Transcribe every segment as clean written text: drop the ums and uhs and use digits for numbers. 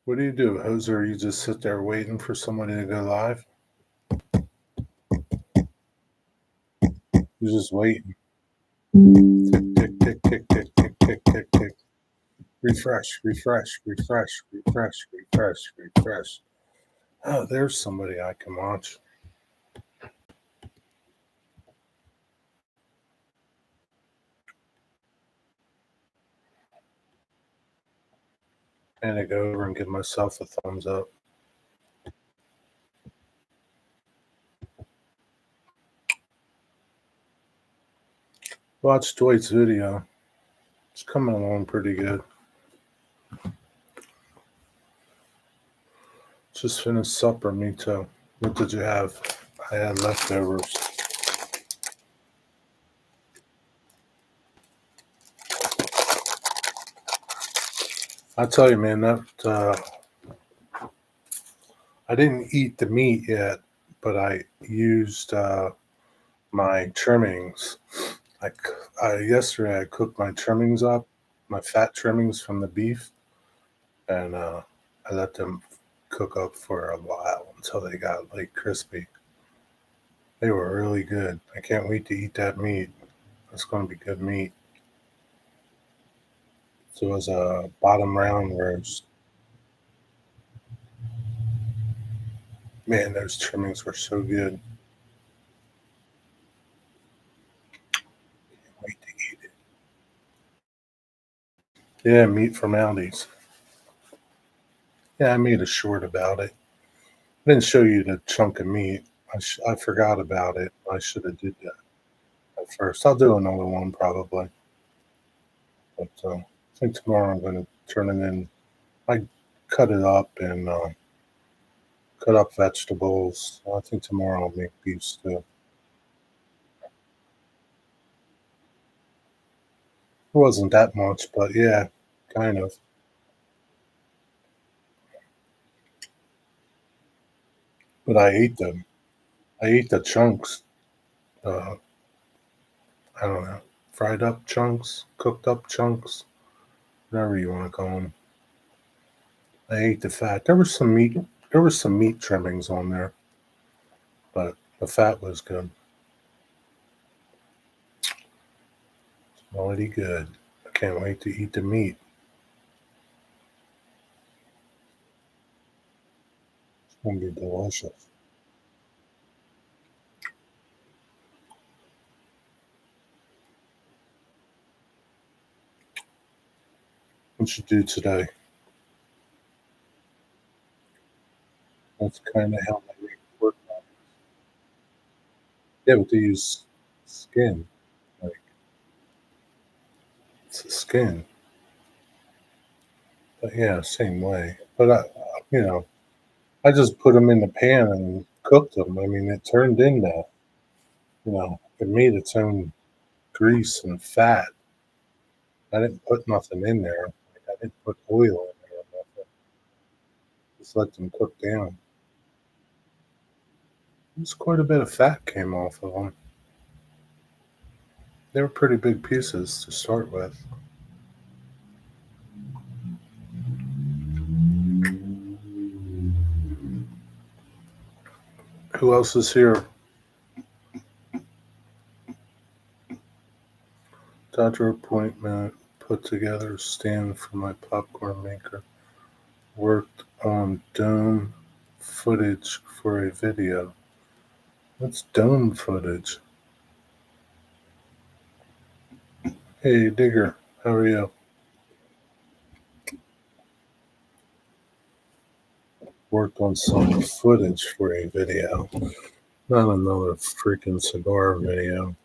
What do, Hoser? You just sit there waiting for somebody to go live? You're just waiting. Tick, tick, tick, tick, tick, tick, tick, tick, tick. Refresh, refresh, refresh, refresh, refresh, refresh. Oh, there's somebody I can watch. And I go over and give myself a thumbs up. Watch Dwight's video. It's coming along pretty good. Just finished supper, me too. What did you have? I had leftovers. I tell you, man, that I didn't eat the meat yet, but I used my trimmings. Yesterday I cooked my trimmings up, my fat trimmings from the beef, and I let them cook up for a while until they got like crispy. They were really good. I can't wait to eat that meat. It's going to be good meat. So it was a bottom round roast. Man, those trimmings were so good. Can't wait to eat it. Yeah, meat from Aldi's. Yeah, I made a short about it. I didn't show you the chunk of meat. I forgot about it. I should have did that at first. I'll do another one probably. But I think tomorrow I'm going to turn it in. I cut it up and cut up vegetables. I think tomorrow I'll make beef stew. It wasn't that much, but yeah, kind of. But I ate them. I ate the chunks. Uh, I don't know, fried up chunks, cooked up chunks, whatever you want to call them. I ate the fat. There was some meat. There was some meat trimmings on there, but the fat was good. Already good. I can't wait to eat the meat. It's gonna be delicious. What you do today? That's kind of how my week worked. Yeah, but they use skin. Like it's the skin. But yeah, same way. But you know, I just put them in the pan and cooked them. I mean, it turned into, it made its own grease and fat. I didn't put nothing in there. Like, I didn't put oil in there or nothing. Just let them cook down. There's quite a bit of fat came off of them. They were pretty big pieces to start with. Who else is here? Doctor appointment. Put together a stand for my popcorn maker. Worked on dome footage for a video. What's dome footage? Hey, Digger. How are you? Worked on some footage for a video. Not another freaking cigar video.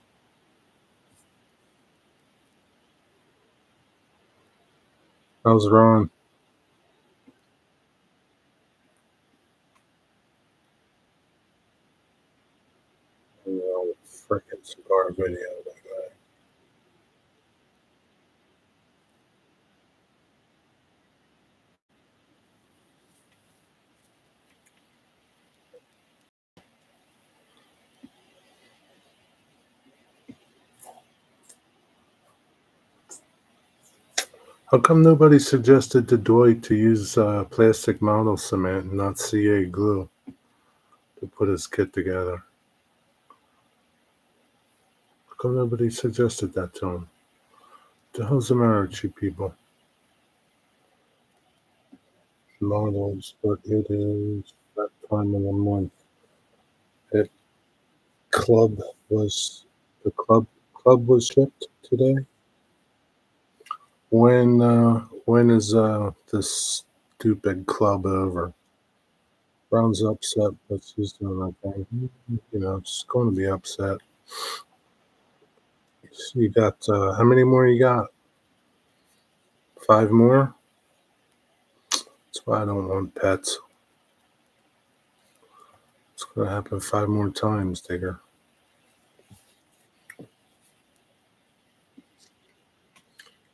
How's Ron? Another freaking cigar video. That guy. How come nobody suggested to Dwight to use plastic model cement and not CA glue to put his kit together? How come nobody suggested that to him? The hell's the matter with you people? Models, but it is that time of the month. It club was the club was shipped today. When is this stupid club over? Brown's upset, but she's doing okay. You know, she's going to be upset. So you got how many more you got? Five more? That's why I don't want pets. It's gonna happen five more times, Digger.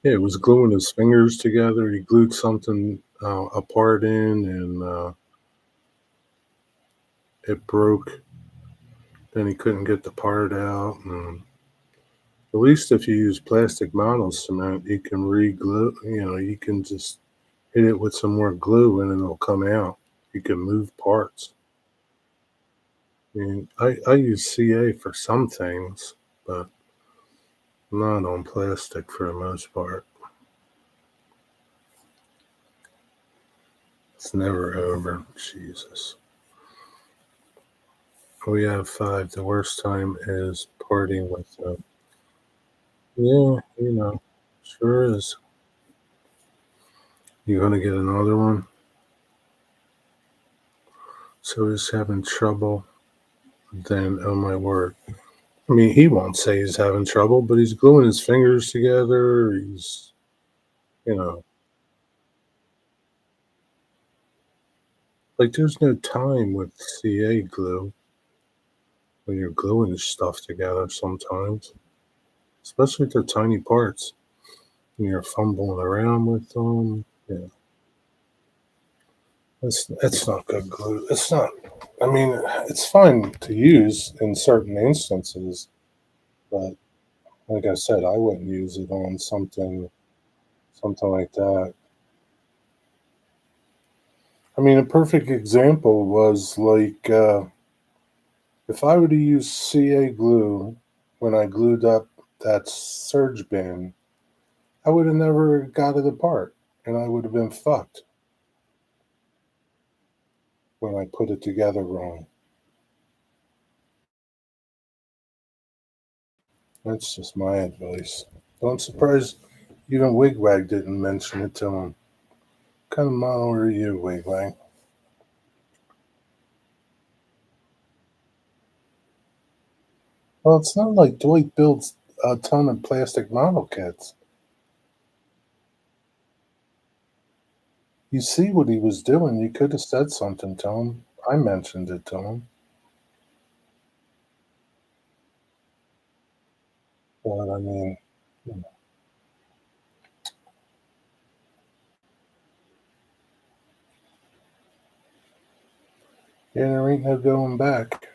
Yeah, he was gluing his fingers together. He glued something apart in, and it broke. Then he couldn't get the part out. And at least if you use plastic model cement, you can re-glue. You know, you can just hit it with some more glue, and it'll come out. You can move parts. I mean, I use CA for some things, but not on plastic for the most part. It's never over. Jesus. We have five. The worst time is partying with them. Yeah, you know, sure is. You gonna get another one? So he's having trouble. Then, oh my word. I mean, he won't say he's having trouble, but he's gluing his fingers together. He's, you know, like there's no time with CA glue when you're gluing stuff together sometimes, especially if they're tiny parts and you're fumbling around with them. Yeah, that's not good glue. It's not. I mean, it's fine to use in certain instances, but like I said, I wouldn't use it on something like that. I mean, a perfect example was like if I were to use CA glue when I glued up that surge bin, I would have never got it apart, and I would have been fucked when I put it together wrong. That's just my advice. So I'm surprised even Wigwag didn't mention it to him. What kind of model are you, Wigwag? Well, it's not like Dwight builds a ton of plastic model kits. You see what he was doing. You could have said something to him. I mentioned it to him. But I mean, yeah, there ain't no going back.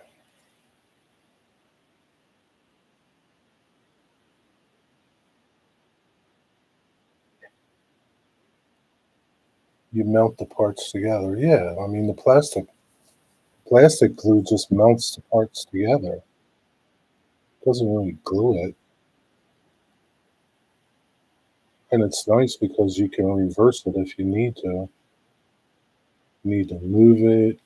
You melt the parts together. Yeah, I mean the plastic glue just melts the parts together. Doesn't really glue it. And it's nice because you can reverse it if you need to. You need to move it.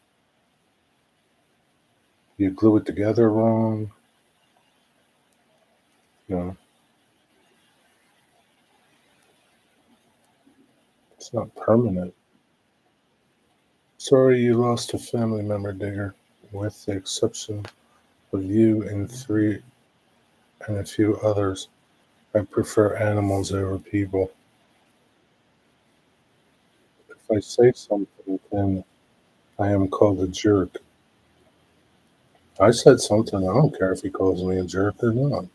You glue it together wrong. You know, it's not permanent. Sorry you lost a family member, Digger. With the exception of you and three and a few others, I prefer animals over people. If I say something, then I am called a jerk. I said something. I don't care if he calls me a jerk or not.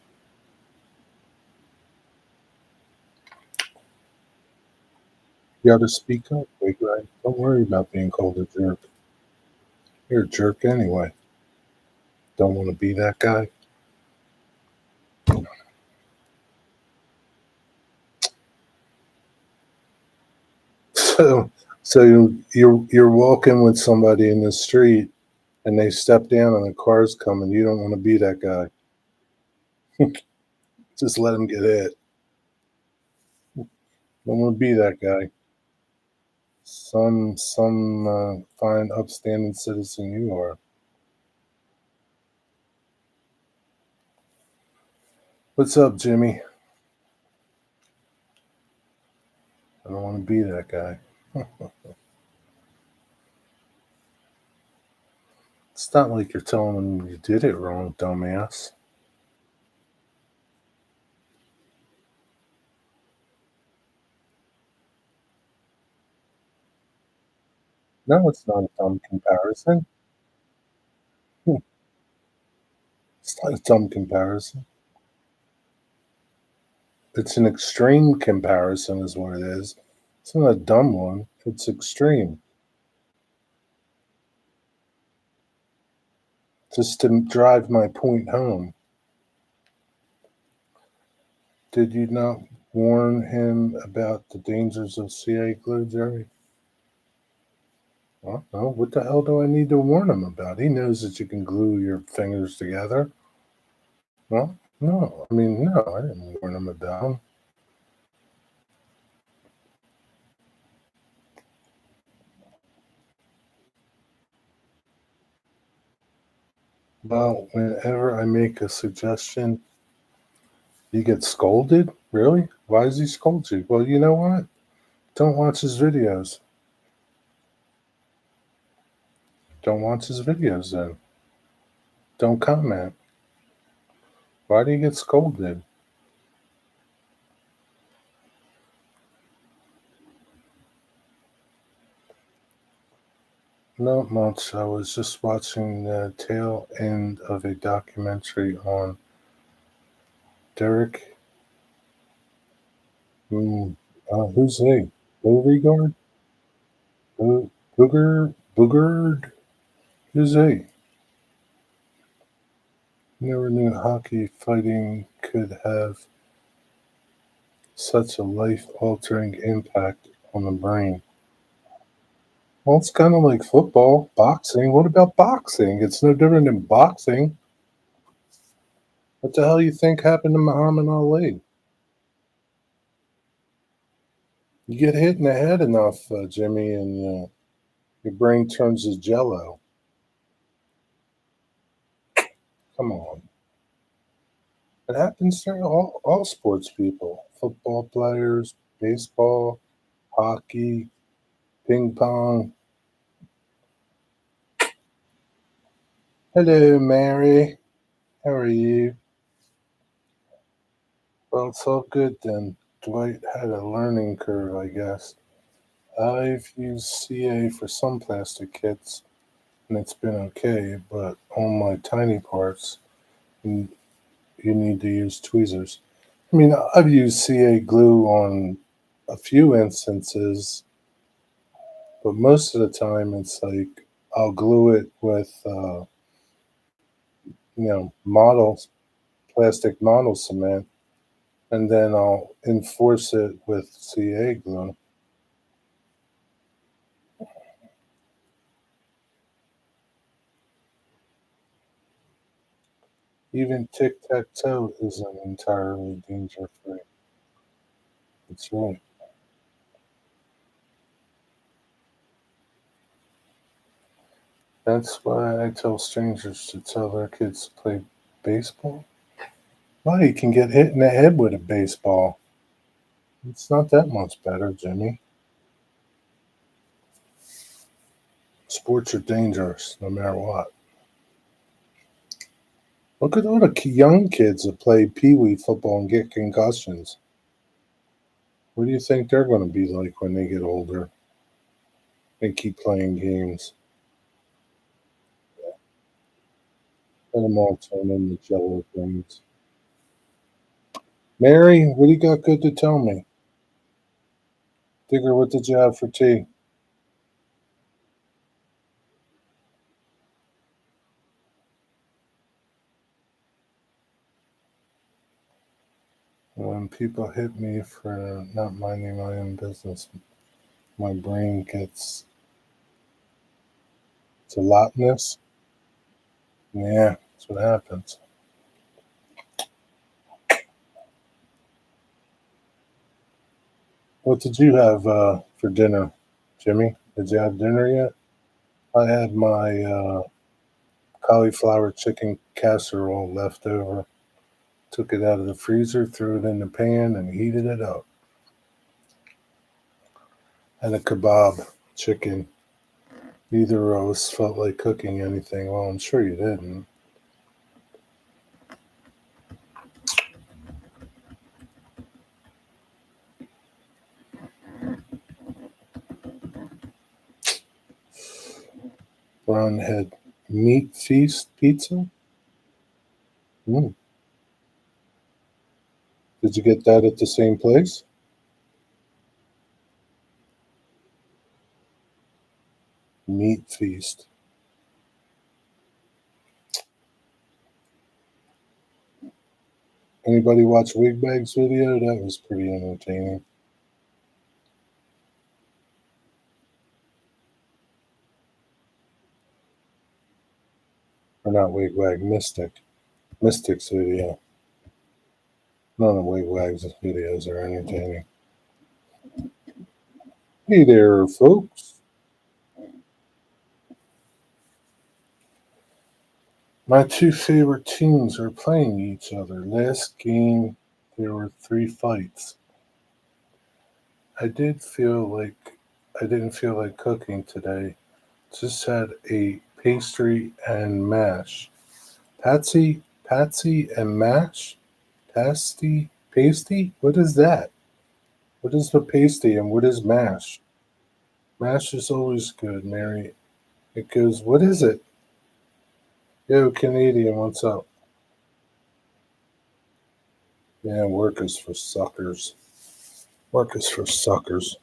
You got to speak up, big guy. Don't worry about being called a jerk. You're a jerk anyway. Don't want to be that guy. So you're walking with somebody in the street and they step down and a car's coming. You don't want to be that guy. Just let him get hit. Don't want to be that guy. Some fine, upstanding citizen you are. What's up, Jimmy? I don't want to be that guy. It's not like you're telling them you did it wrong, dumbass. No, it's not a dumb comparison. It's not a dumb comparison. It's an extreme comparison, is what it is. It's not a dumb one. It's extreme. Just to drive my point home. Did you not warn him about the dangers of CA glue, Jerry? Well, no. What the hell do I need to warn him about? He knows that you can glue your fingers together. Well, no. I mean, no, I didn't warn him about him. Well, whenever I make a suggestion, you get scolded? Really? Why does he scold you? Well, you know what? Don't watch his videos. Don't watch his videos then. Don't comment. Why do you get scolded? Not much. I was just watching the tail end of a documentary on Derek. Who's he? Beauregard? Boogard? Who's he? Never knew hockey fighting could have such a life-altering impact on the brain. Well, it's kind of like football, boxing. What about boxing? It's no different than boxing. What the hell you think happened to Muhammad Ali? You get hit in the head enough, Jimmy, and your brain turns to jello. Come on. It happens to all sports people, football players, baseball, hockey, ping pong. Hello, Mary. How are you? Well, it's all good then. Dwight had a learning curve, I guess. I've used CA for some plastic kits, and it's been okay, but on my tiny parts, you, you need to use tweezers. I mean, I've used CA glue on a few instances, but most of the time it's like I'll glue it with, models, plastic model cement, and then I'll enforce it with CA glue. Even tic tac toe isn't entirely danger free. That's right. That's why I tell strangers to tell their kids to play baseball. Well, you can get hit in the head with a baseball. It's not that much better, Jimmy. Sports are dangerous no matter what. Look at all the young kids that play pee wee football and get concussions. What do you think they're going to be like when they get older and keep playing games? Let them all turn into jello things. Mary, what do you got good to tell me? Digger, what did you have for tea? When people hit me for not minding my own business, my brain gets gelatinous. Yeah, that's what happens. What did you have for dinner, Jimmy? Did you have dinner yet? I had my cauliflower chicken casserole left over. Took it out of the freezer, threw it in the pan, and heated it up. And a kebab chicken. Neither of us felt like cooking anything. Well, I'm sure you didn't. Ron had meat feast pizza. Mm. Did you get that at the same place? Meat feast. Anybody watch Wigbag's video? That was pretty entertaining. Or not Wigbag, Mystic. Mystic's video. None of Wigbag's videos are entertaining. Hey there, folks. My two favorite teams are playing each other. Last game, there were 3 fights. I didn't feel like cooking today. Just had a pastry and mash. Patsy and mash? Pasty? What is that? What is the pasty and what is mash? Mash is always good, Mary. It goes, what is it? Yo, Canadian, what's up? Yeah, work is for suckers. Work is for suckers.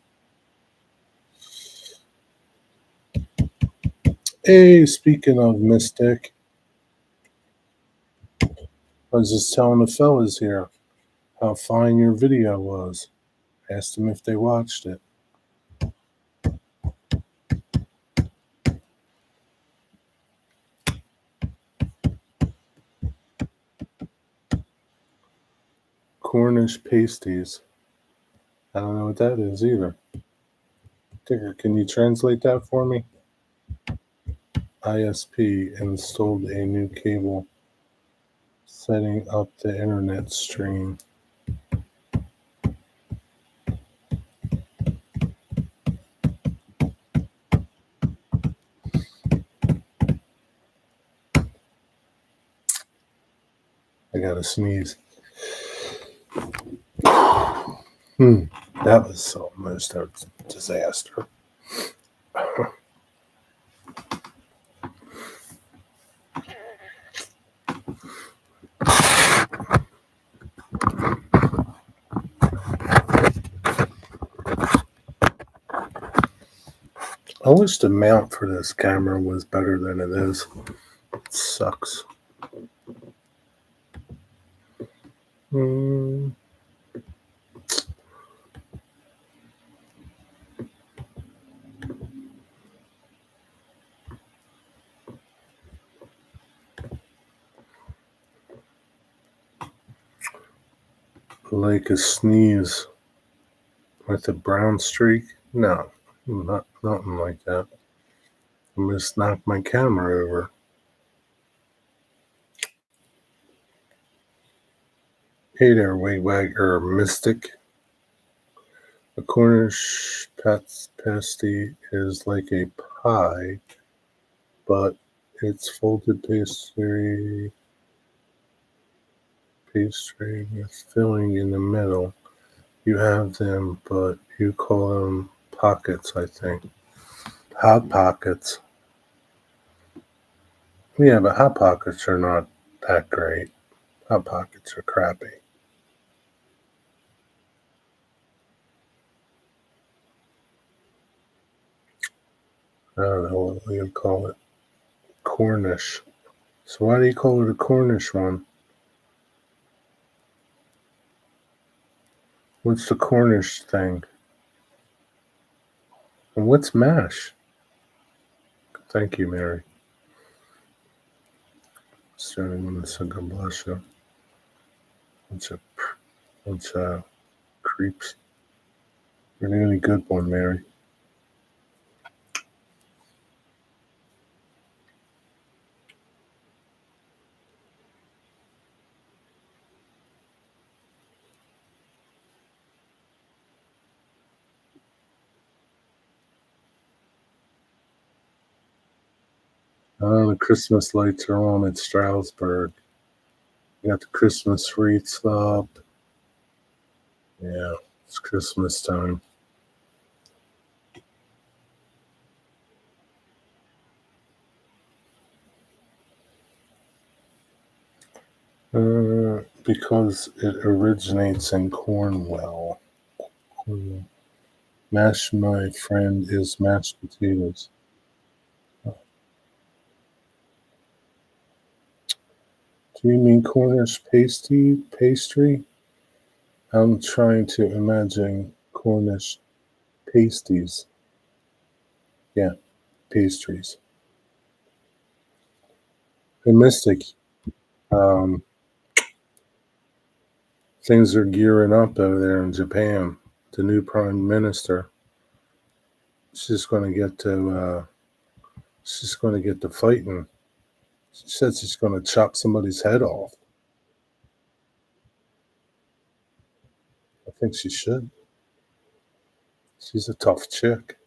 Hey, speaking of Mystic, I was just telling the fellas here how fine your video was. Asked them if they watched it. Cornish pasties. I don't know what that is either. Digger, can you translate that for me? ISP installed a new cable setting up the internet stream. I gotta sneeze. That was almost a disaster. I wish the mount for this camera was better than it is. It sucks. Like a sneeze with a brown streak? No, nothing like that. I just knocked my camera over. Hey there, Wigwag or Mystic. A Cornish pasty is like a pie, but it's folded pastry with filling in the middle. You have them, but you call them pockets, I think. Hot pockets. Yeah, but hot pockets are not that great. Hot pockets are crappy. I don't know what you call it. Cornish. So why do you call it a Cornish one? What's the Cornish thing? And what's MASH? Thank you, Mary. Starting with the God bless you. Bunch of creeps. You're the only good one, Mary. Oh, the Christmas lights are on at Stroudsburg. You got the Christmas wreaths up. Yeah, it's Christmas time. Because it originates in Cornwall. Cornwall. Mash, my friend, is mashed potatoes. Do you mean Cornish pastry? I'm trying to imagine Cornish pasties. Yeah, pastries. Hey, Mystic, um, things are gearing up over there in Japan. The new prime minister, she's going to get to fighting. She said she's going to chop somebody's head off. I think she should. She's a tough chick.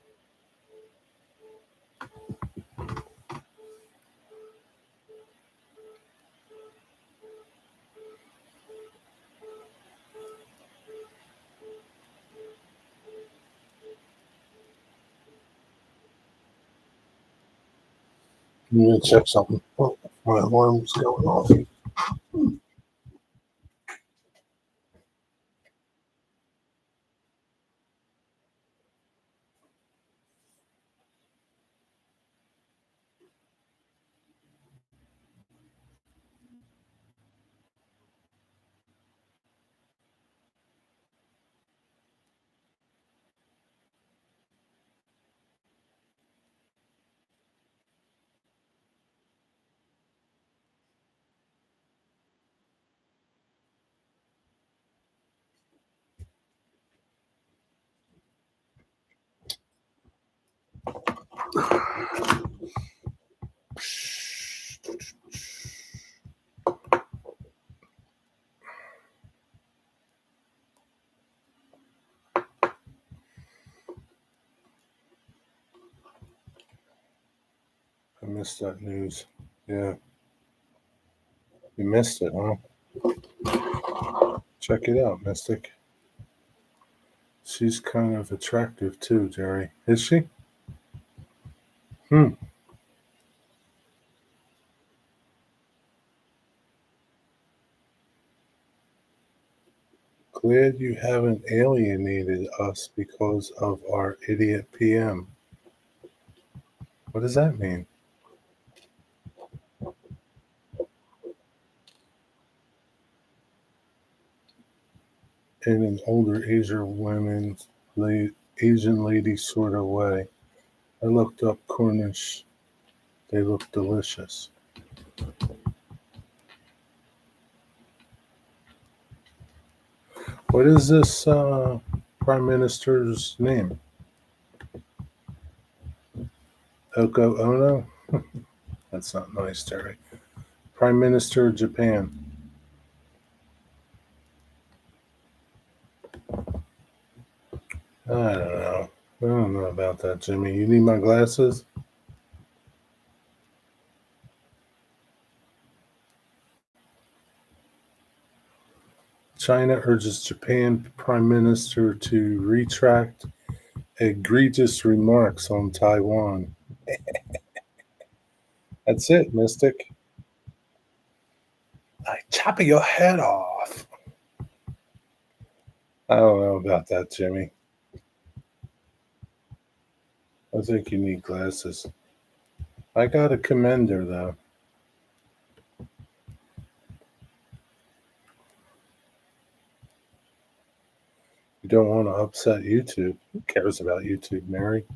I'm going to check something. Oh, my alarm's going off. I missed that news. Yeah, you missed it, huh? Check it out, Mystic. She's kind of attractive too, Jerry. Is she? Hmm. Glad you haven't alienated us because of our idiot PM. What does that mean? In an older Asian lady sort of way. I looked up Cornish. They look delicious. What is this prime minister's name? Oko Ono? That's not nice, Terry. Prime Minister of Japan. I don't know. I don't know about that, Jimmy. You need my glasses? China urges Japan Prime Minister to retract egregious remarks on Taiwan. That's it, Mystic. I chop your head off. I don't know about that, Jimmy. I think you need glasses. I got a commender, though. You don't want to upset YouTube. Who cares about YouTube, Mary?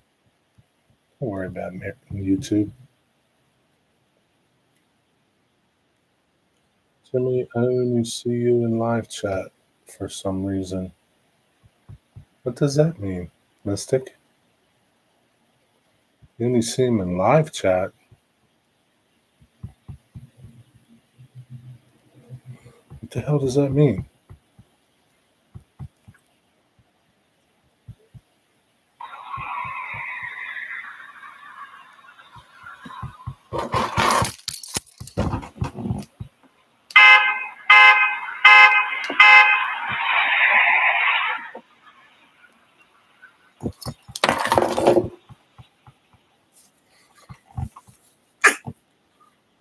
Don't worry about YouTube. Jimmy, I only see you in live chat for some reason. What does that mean, Mystic? You only see him in live chat. What the hell does that mean?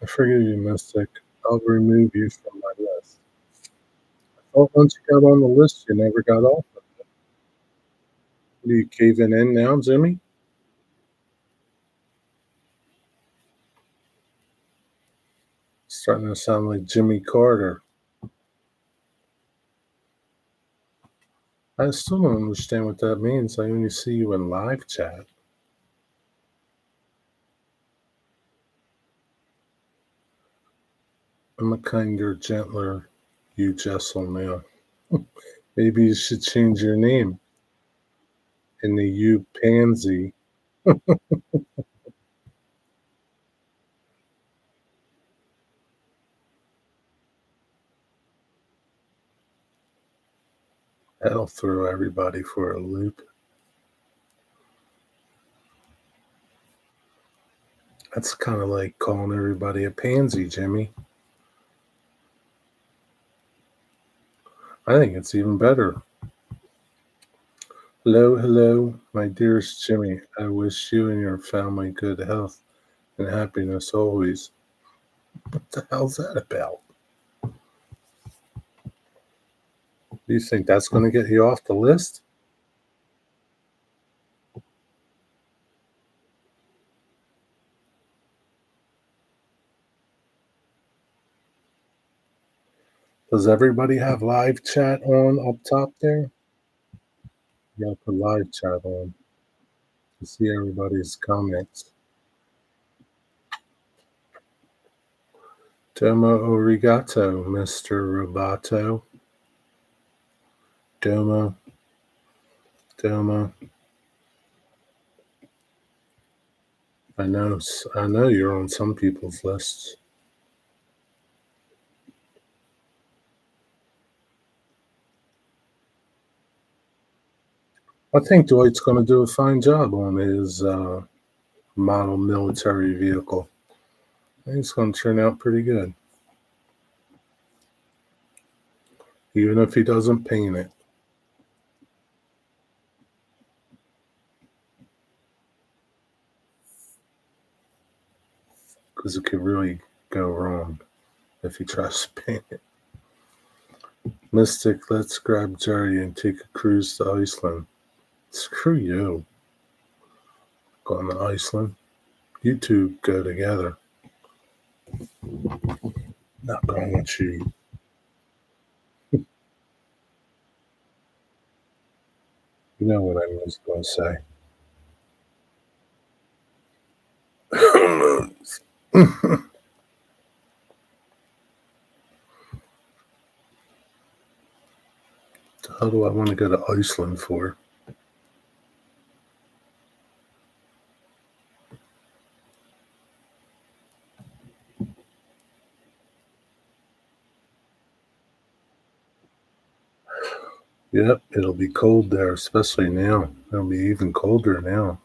I forgive you, Mystic. I'll remove you from my list. Oh, once you got on the list, you never got off. Are you caving in now, Jimmy? Starting to sound like Jimmy Carter. I still don't understand what that means. I only see you in live chat. I'm a kinder, gentler you, Jessel now. Maybe you should change your name in the you pansy. That'll throw everybody for a loop. That's kind of like calling everybody a pansy, Jimmy. I think it's even better. Hello, hello, my dearest Jimmy. I wish you and your family good health and happiness always. What the hell's that about? Do you think that's going to get you off the list? Does everybody have live chat on up top there? You gotta put live chat on to see everybody's comments. Domo arigato, Mr. Roboto. Domo, domo. I know you're on some people's lists. I think Dwight's going to do a fine job on his model military vehicle. I think it's going to turn out pretty good, even if he doesn't paint it. Because it could really go wrong if he tries to paint it. Mystic, let's grab Jerry and take a cruise to Iceland. Screw you. Going to Iceland. You two go together. Not going with you. You know what I was going to say. How do I want to go to Iceland for? Yep, it'll be cold there, especially now. It'll be even colder now.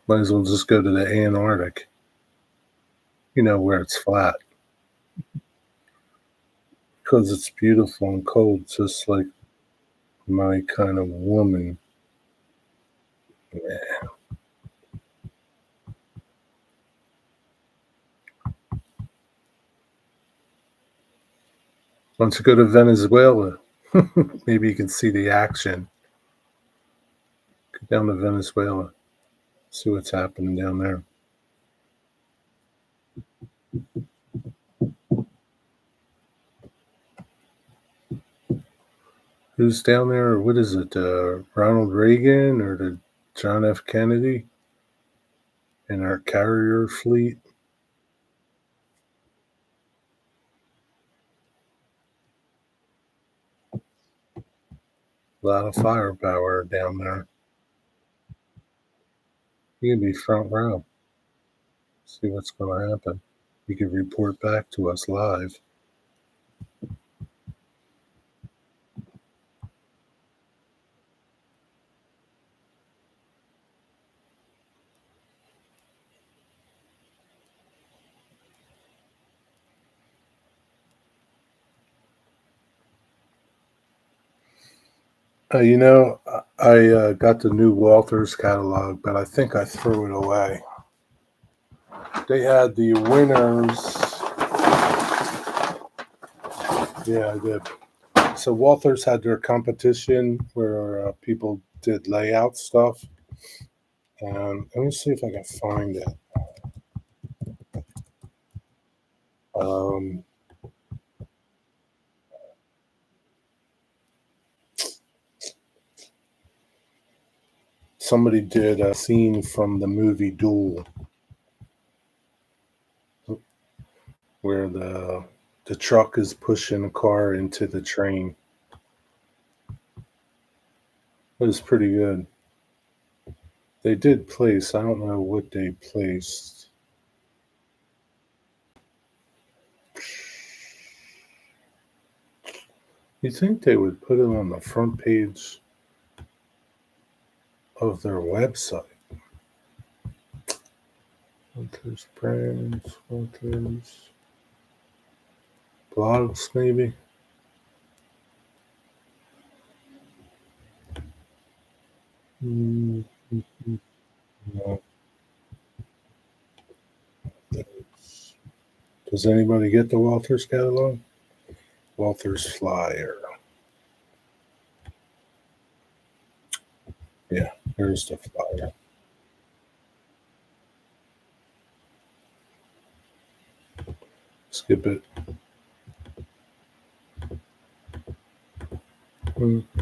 Might as well just go to the Antarctic. You know, where it's flat. Because it's beautiful and cold, just like my kind of woman. Yeah. Why don't you go to Venezuela? Maybe you can see the action. Go down to Venezuela. See what's happening down there. Who's down there? What is it? Ronald Reagan or the John F. Kennedy and our carrier fleet. A lot of firepower down there. You can be front row. See what's going to happen. You can report back to us live. I got the new Walters catalog, but I think I threw it away. They had the winners. Yeah, I did. So Walters had their competition where people did layout stuff. Let me see if I can find it. Somebody did a scene from the movie Duel, where the truck is pushing a car into the train. It was pretty good. They did place. I don't know what they placed. You think they would put it on the front page of their website? Walters brands, Walters blogs, maybe. No. Does anybody get the Walters catalog? Walters flyer. Yeah, here's the flyer. Skip it. Can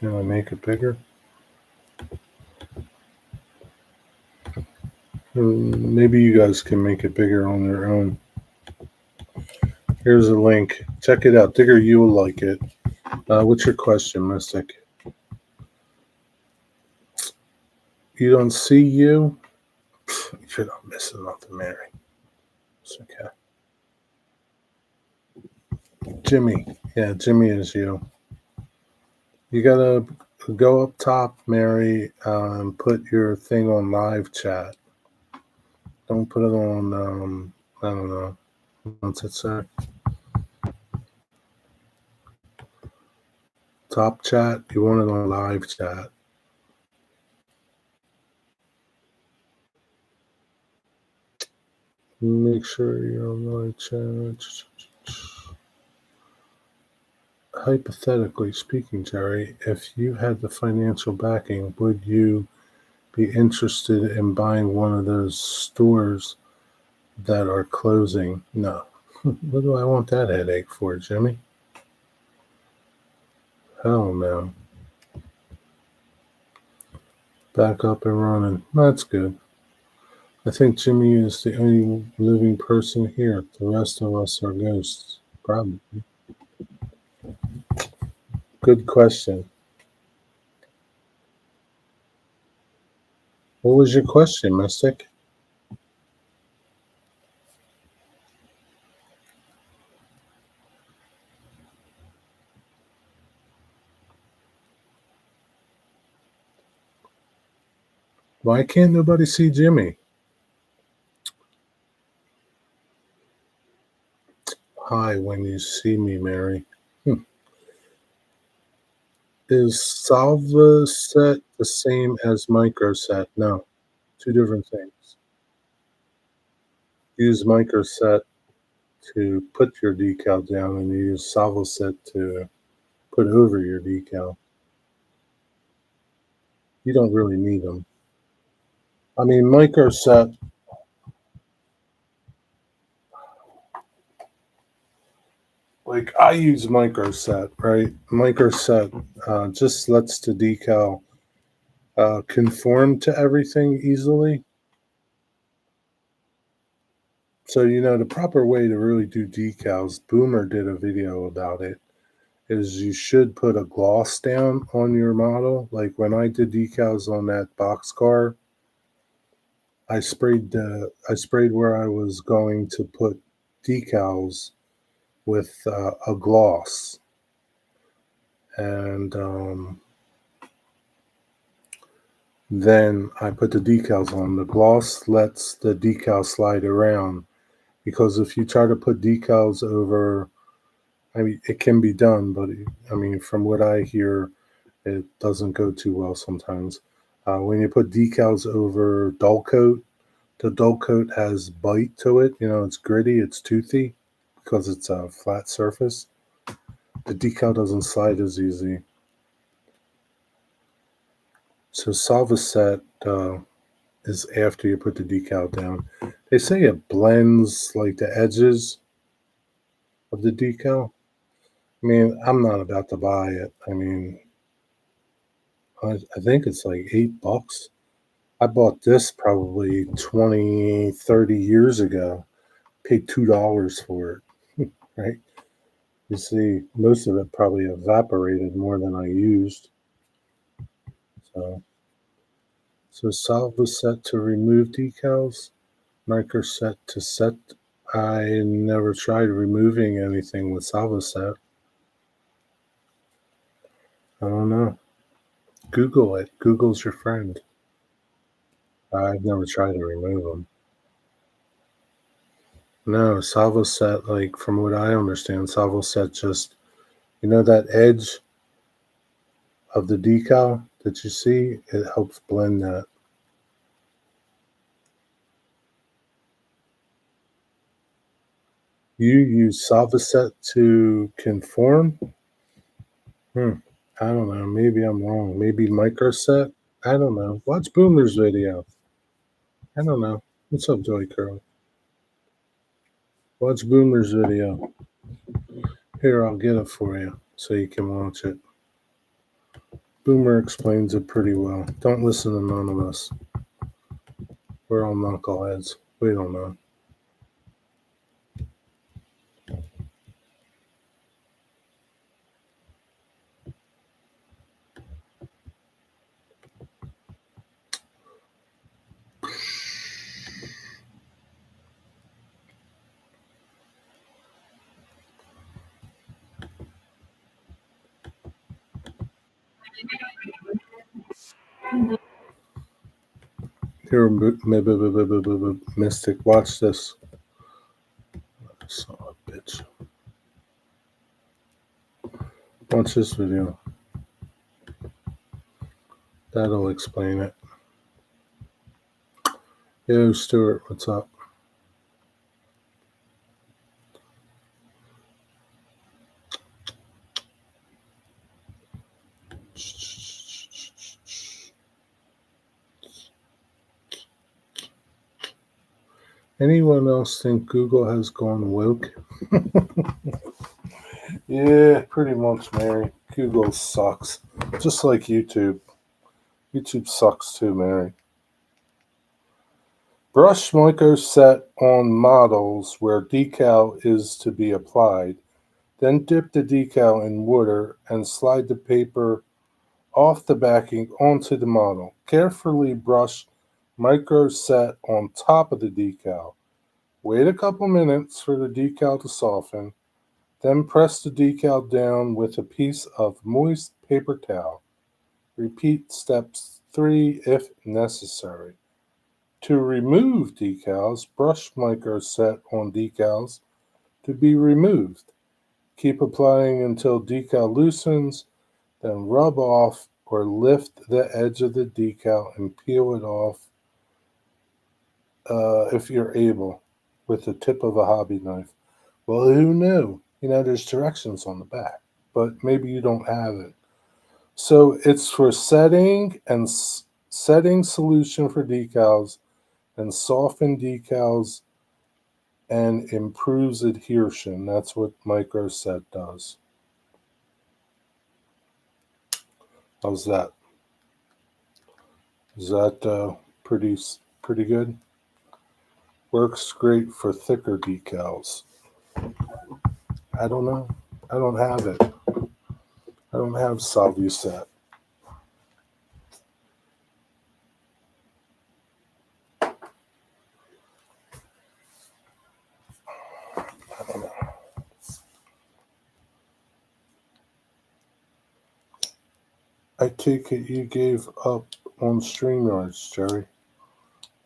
I make it bigger? Maybe you guys can make it bigger on your own. Here's a link. Check it out. Digger, you will like it. What's your question, Mystic? You don't see you? You're not missing nothing, Mary. It's okay. Jimmy. Yeah, Jimmy is you. You gotta go up top, Mary, and put your thing on live chat. Don't put it on, I don't know. What's it say? Top chat? You want it on live chat. Make sure you're on live chat. Hypothetically speaking, Jerry, if you had the financial backing, would you be interested in buying one of those stores that are closing? No. What do I want that headache for, Jimmy? Hell no. Back up and running. That's good. I think Jimmy is the only living person here. The rest of us are ghosts. Probably. Good question. What was your question, Mystic? Why can't nobody see Jimmy? Hi, when you see me, Mary. Is Salvaset the same as Microset? No, two different things. Use Microset to put your decal down, and you use Salvaset to put over your decal. You don't really need them. I mean, Microset like I use Microset, right? Microset just lets the decal conform to everything easily. So, the proper way to really do decals, Boomer did a video about it, is you should put a gloss down on your model. Like when I did decals on that boxcar, I sprayed where I was going to put decals with a gloss, and then I put the decals on. The gloss lets the decal slide around because if you try to put decals over, I mean, it can be done, but I mean, from what I hear, it doesn't go too well sometimes. When you put decals over dull coat, the dull coat has bite to it. It's gritty, it's toothy because it's a flat surface. The decal doesn't slide as easy. So Salvaset is after you put the decal down. They say it blends like the edges of the decal. I mean, I'm not about to buy it. I mean, I think it's like $8. I bought this probably 20, 30 years ago. Paid $2 for it, right? You see, most of it probably evaporated more than I used. So, so Salvaset to remove decals, Microset to set. I never tried removing anything with Salvaset. I don't know. Google it. Google's your friend. I've never tried to remove them. No, Salvoset, like from what I understand, Salvoset just, that edge of the decal that you see, it helps blend that. You use Salvoset to conform? Hmm. I don't know. Maybe I'm wrong. Maybe Microset? I don't know. Watch Boomer's video. I don't know. What's up, Joey Curly? Watch Boomer's video. Here, I'll get it for you so you can watch it. Boomer explains it pretty well. Don't listen to none of us. We're all knuckleheads. We don't know. Here, Mystic, watch this. Son of a bitch. Watch this video. That'll explain it. Yo, Stuart, what's up? Anyone else think Google has gone woke? Yeah, pretty much, Mary. Google sucks. Just like YouTube. YouTube sucks too, Mary. Brush Microset on models where decal is to be applied. Then dip the decal in water and slide the paper off the backing onto the model. Carefully brush Microset on top of the decal. Wait a couple minutes for the decal to soften. Then press the decal down with a piece of moist paper towel. Repeat steps 3 if necessary. To remove decals, brush Microset on decals to be removed. Keep applying until decal loosens, then rub off or lift the edge of the decal and peel it off if you're able with the tip of a hobby knife. Well, who knew? There's directions on the back, but maybe you don't have it. So it's for setting and setting solution for decals and soften decals and improves adhesion. That's what Microset does. How's that? Is that pretty good? Works great for thicker decals. I don't know. I don't have it. I don't have Solvuset. I don't know. I take it you gave up on StreamYards, Jerry.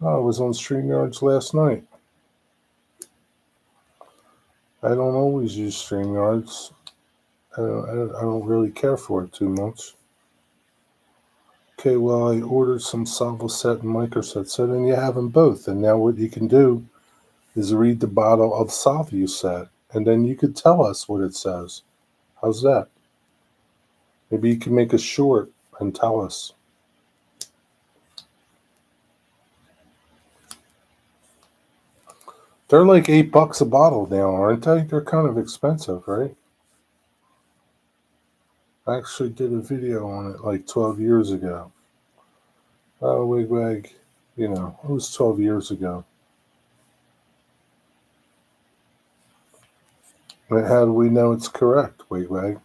Oh, I was on StreamYards last night. I don't always use StreamYards. I don't really care for it too much. Okay, well, I ordered some Solvuset and Microset set, and you have them both. And now what you can do is read the bottle of Solvuset, and then you could tell us what it says. How's that? Maybe you can make a short and tell us. They're like $8 a bottle now, aren't they? They're kind of expensive, right? I actually did a video on it like 12 years ago. Oh, wig, it was 12 years ago. But how do we know it's correct, wig?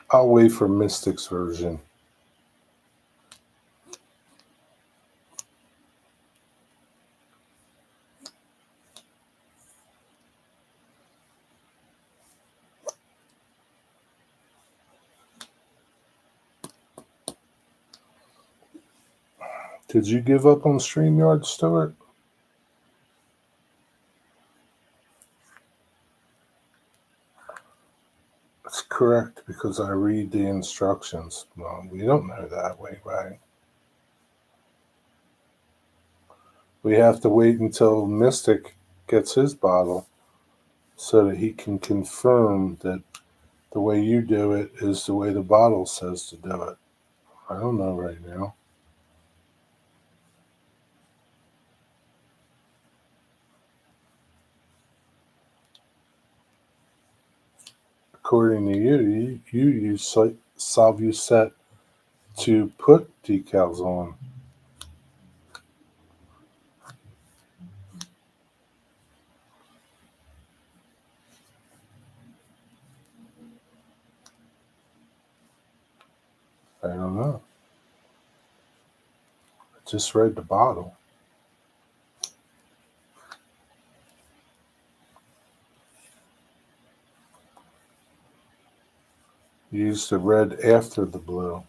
I'll wait for Mystic's version. Did you give up on StreamYard, Stuart? That's correct because I read the instructions. Well, we don't know that, wig. We have to wait until Mystic gets his bottle so that he can confirm that the way you do it is the way the bottle says to do it. I don't know right now. According to you, you use Solvuset to put decals on. I don't know. I just read the bottle. You used the red after the blue.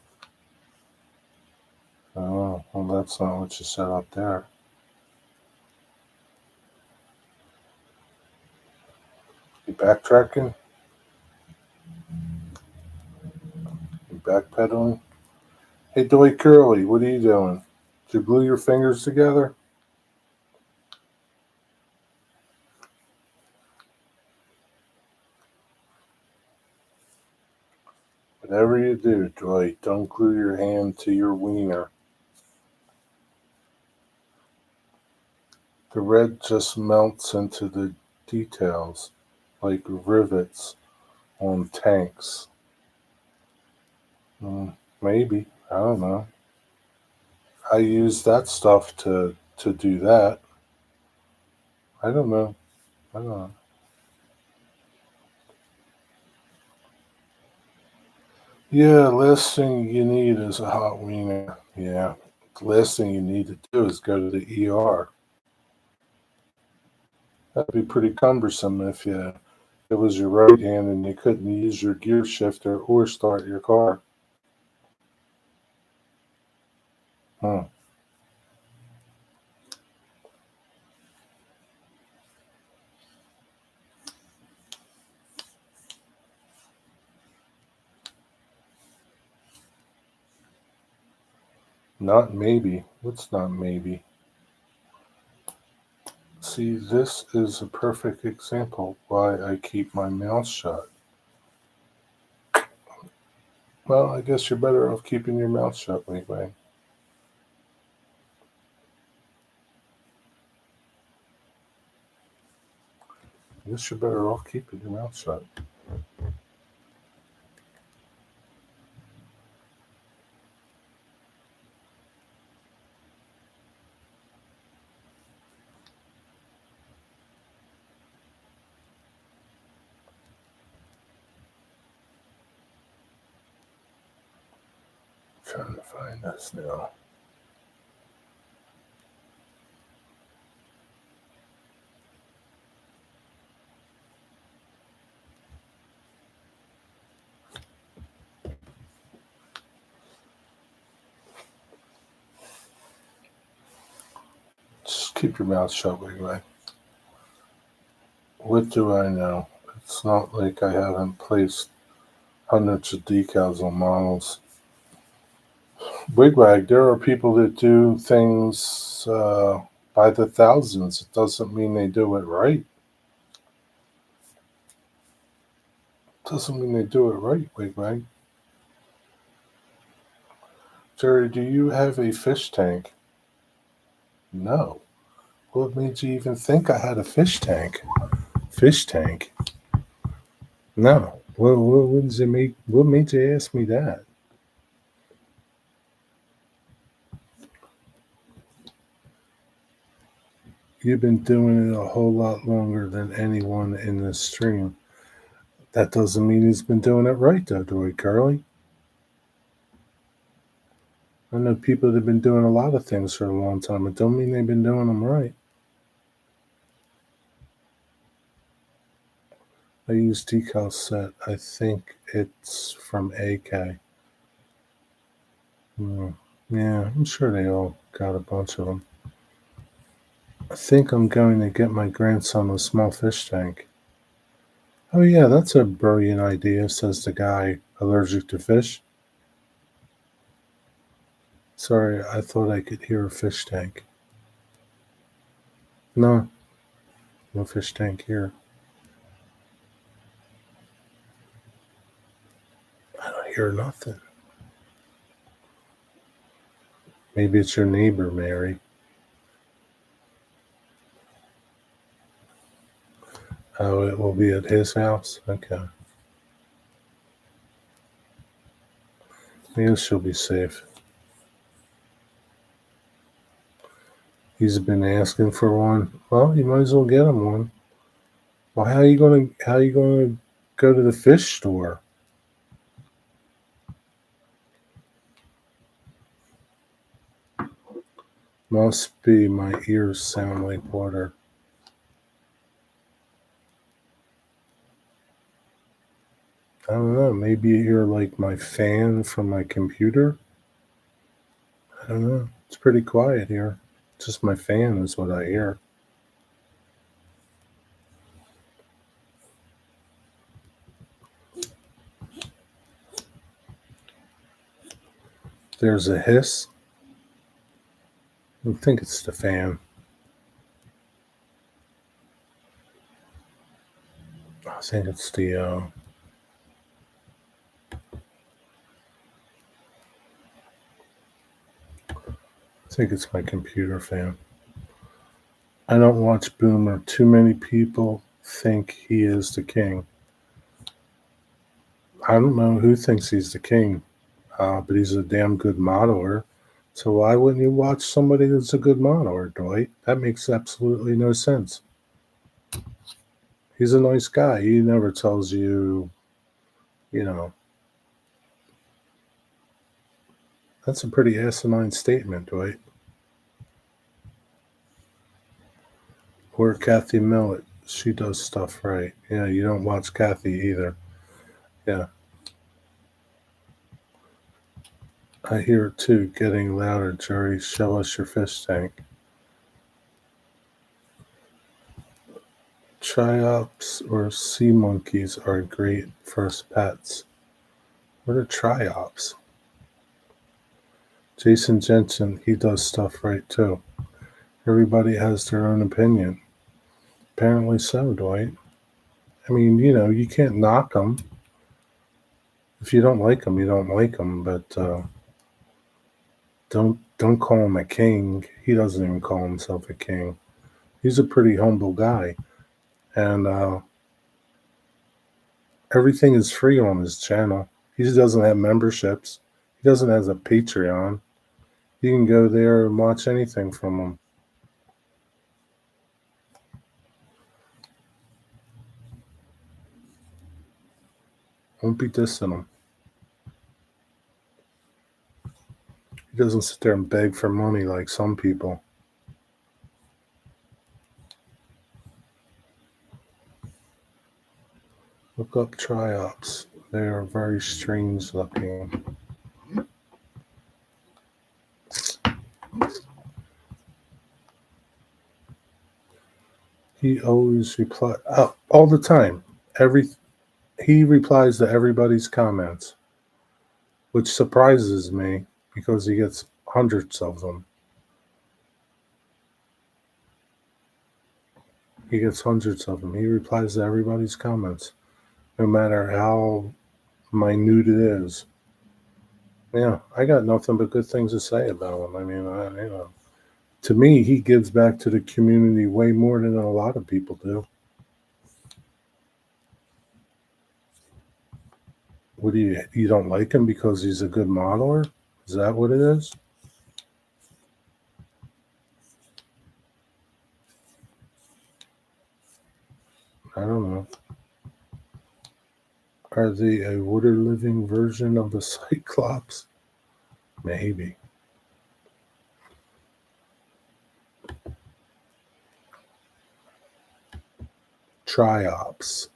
Oh, well, that's not what you said up there. You backtracking? You backpedaling? Hey, Doy Curly, what are you doing? Did you glue your fingers together? Whatever you do, Joy, don't glue your hand to your wiener. The red just melts into the details like rivets on tanks. Maybe. I don't know. I use that stuff to do that. I don't know. I don't know. Yeah, last thing you need is a hot wiener. Yeah. The last thing you need to do is go to the ER. That'd be pretty cumbersome if it was your right hand and you couldn't use your gear shifter or start your car. Huh. Not maybe. What's not maybe? See, this is a perfect example why I keep my mouth shut. Well, I guess you're better off keeping your mouth shut, anyway. I guess you're better off keeping your mouth shut. I'm trying to find this now. Just keep your mouth shut, Wigwag. What do I know? It's not like I haven't placed hundreds of decals on models. Wigwag, there are people that do things by the thousands. It doesn't mean they do it right. Doesn't mean they do it right, Wigwag. Jerry, do you have a fish tank? No. What made you even think I had a fish tank? Fish tank? No. What does it make? What made you ask me that? You've been doing it a whole lot longer than anyone in this stream. That doesn't mean he's been doing it right, though, do it, Curly? I know people that have been doing a lot of things for a long time. It don't mean they've been doing them right. I use decal set. I think it's from AK. Yeah, I'm sure they all got a bunch of them. I think I'm going to get my grandson a small fish tank. Oh yeah, that's a brilliant idea, says the guy allergic to fish. Sorry, I thought I could hear a fish tank. No fish tank here. I don't hear nothing. Maybe it's your neighbor, Mary. Oh, it will be at his house? Okay. Maybe she'll be safe. He's been asking for one. Well, you might as well get him one. Well, how are you gonna go to the fish store? Must be my ears sound like water. I don't know. Maybe you're like my fan from my computer. I don't know. It's pretty quiet here. Just my fan is what I hear. There's a hiss. I think it's the fan. I think it's the I think it's my computer fan. I don't watch Boomer. Too many people think he is the king. I don't know who thinks he's the king, but he's a damn good modeler. So why wouldn't you watch somebody that's a good modeler, Dwight? That makes absolutely no sense. He's a nice guy. He never tells you, that's a pretty asinine statement, Dwight. Or Kathy Millett. She does stuff right. Yeah, you don't watch Kathy either. Yeah. I hear it too, getting louder. Jerry, show us your fish tank. Triops or sea monkeys are great first pets. What are triops? Jason Jensen, he does stuff right too. Everybody has their own opinion. Apparently so, Dwight. I mean, you can't knock them. If you don't like them, you don't like them. But don't call him a king. He doesn't even call himself a king. He's a pretty humble guy. and everything is free on his channel. He just doesn't have memberships. He doesn't have a Patreon. You can go there and watch anything from him. Won't be dissing him. He doesn't sit there and beg for money like some people. Look up triops. They are very strange looking. He always replies all the time. He replies to everybody's comments, which surprises me because he gets hundreds of them. He gets hundreds of them. He replies to everybody's comments, no matter how minute it is. Yeah, I got nothing but good things to say about him. I mean, to me, he gives back to the community way more than a lot of people do. What do you don't like him because he's a good modeler? Is that what it is? I don't know. Are they a water living version of the Cyclops? Maybe. Triops.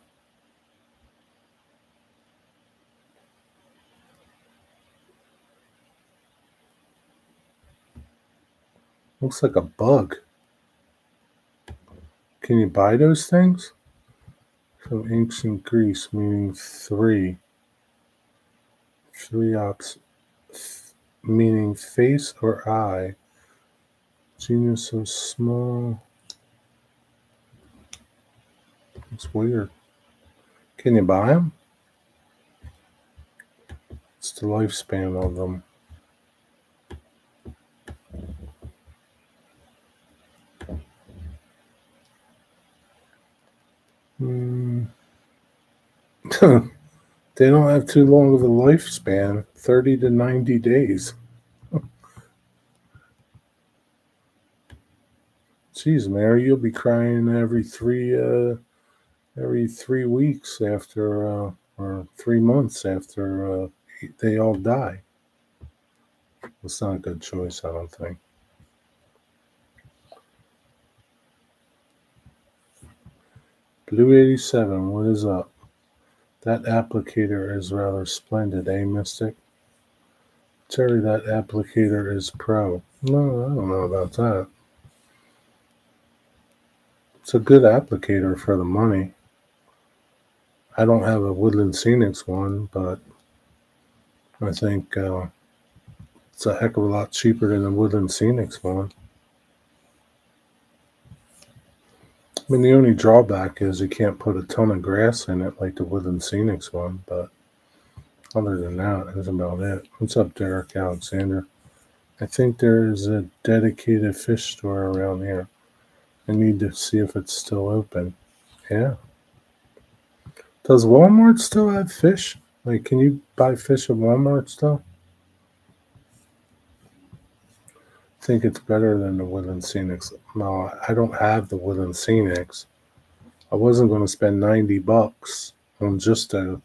Looks like a bug. Can you buy those things? From ancient Greece, meaning three. Triops, meaning face or eye. Genus so small. It's weird. Can you buy them? It's the lifespan of them. They don't have too long of a lifespan, 30 to 90 days. Geez, Mary, you'll be crying every 3 weeks after, or 3 months after they all die. It's not a good choice, I don't think. Blue 87, what is up? That applicator is rather splendid, eh, Mystic? Terry, that applicator is pro. No, I don't know about that. It's a good applicator for the money. I don't have a Woodland Scenics one, but I think it's a heck of a lot cheaper than the Woodland Scenics one. I mean, the only drawback is you can't put a ton of grass in it like the Woodland Scenics one, but other than that, that's about it. What's up, Derek Alexander? I think there's a dedicated fish store around here. I need to see if it's still open. Yeah. Does Walmart still have fish? Like, can you buy fish at Walmart still? I think it's better than the Woodland Scenics. No, I don't have the Woodland Scenics. I wasn't going to spend $90 on just a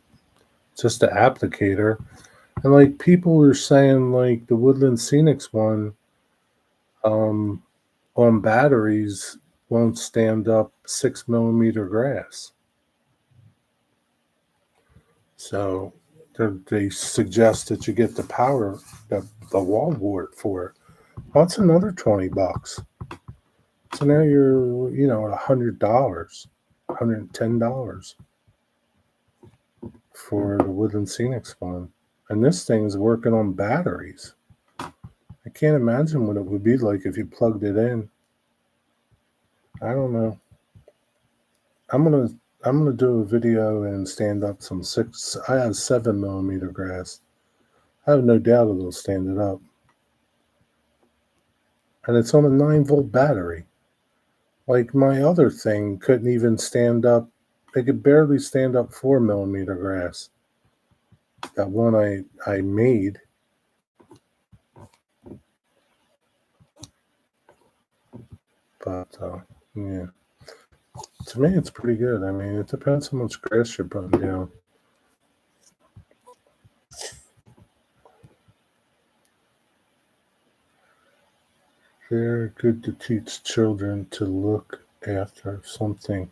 applicator. And like people were saying, like the Woodland Scenics one, on batteries won't stand up 6mm grass. So they suggest that you get the power, the wall wart for it. Well, that's another $20. So now you're, at $100, $110 for the Woodland Scenics one. And this thing is working on batteries. I can't imagine what it would be like if you plugged it in. I don't know. I'm gonna do a video and stand up some 7mm grass. I have no doubt it'll stand it up. And it's on a 9-volt battery. Like my other thing couldn't even stand up. It could barely stand up 4 millimeter grass. That one I made. But yeah, to me it's pretty good. I mean, it depends how much grass you're putting down. Very good to teach children to look after something.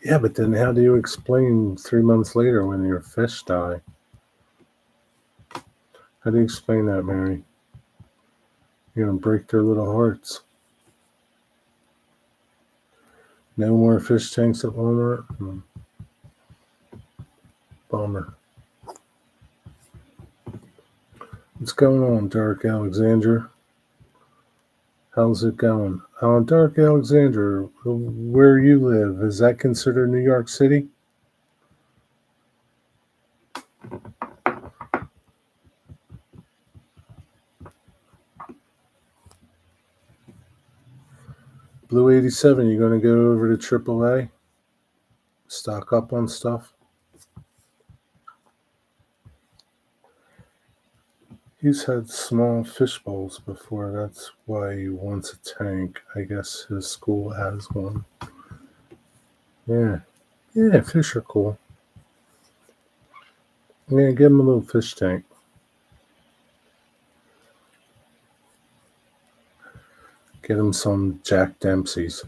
Yeah, but then how do you explain 3 months later when your fish die? How do you explain that, Mary? You're gonna break their little hearts. No more fish tanks at Walmart? Bummer. What's going on, Dark Alexander? How's it going? Dark Alexander, where you live, is that considered New York City? Blue 87, you going to go over to AAA? Stock up on stuff? He's had small fish bowls before. That's why he wants a tank. I guess his school has one. Yeah. Yeah, fish are cool. Yeah, give him a little fish tank. Get him some Jack Dempsey's.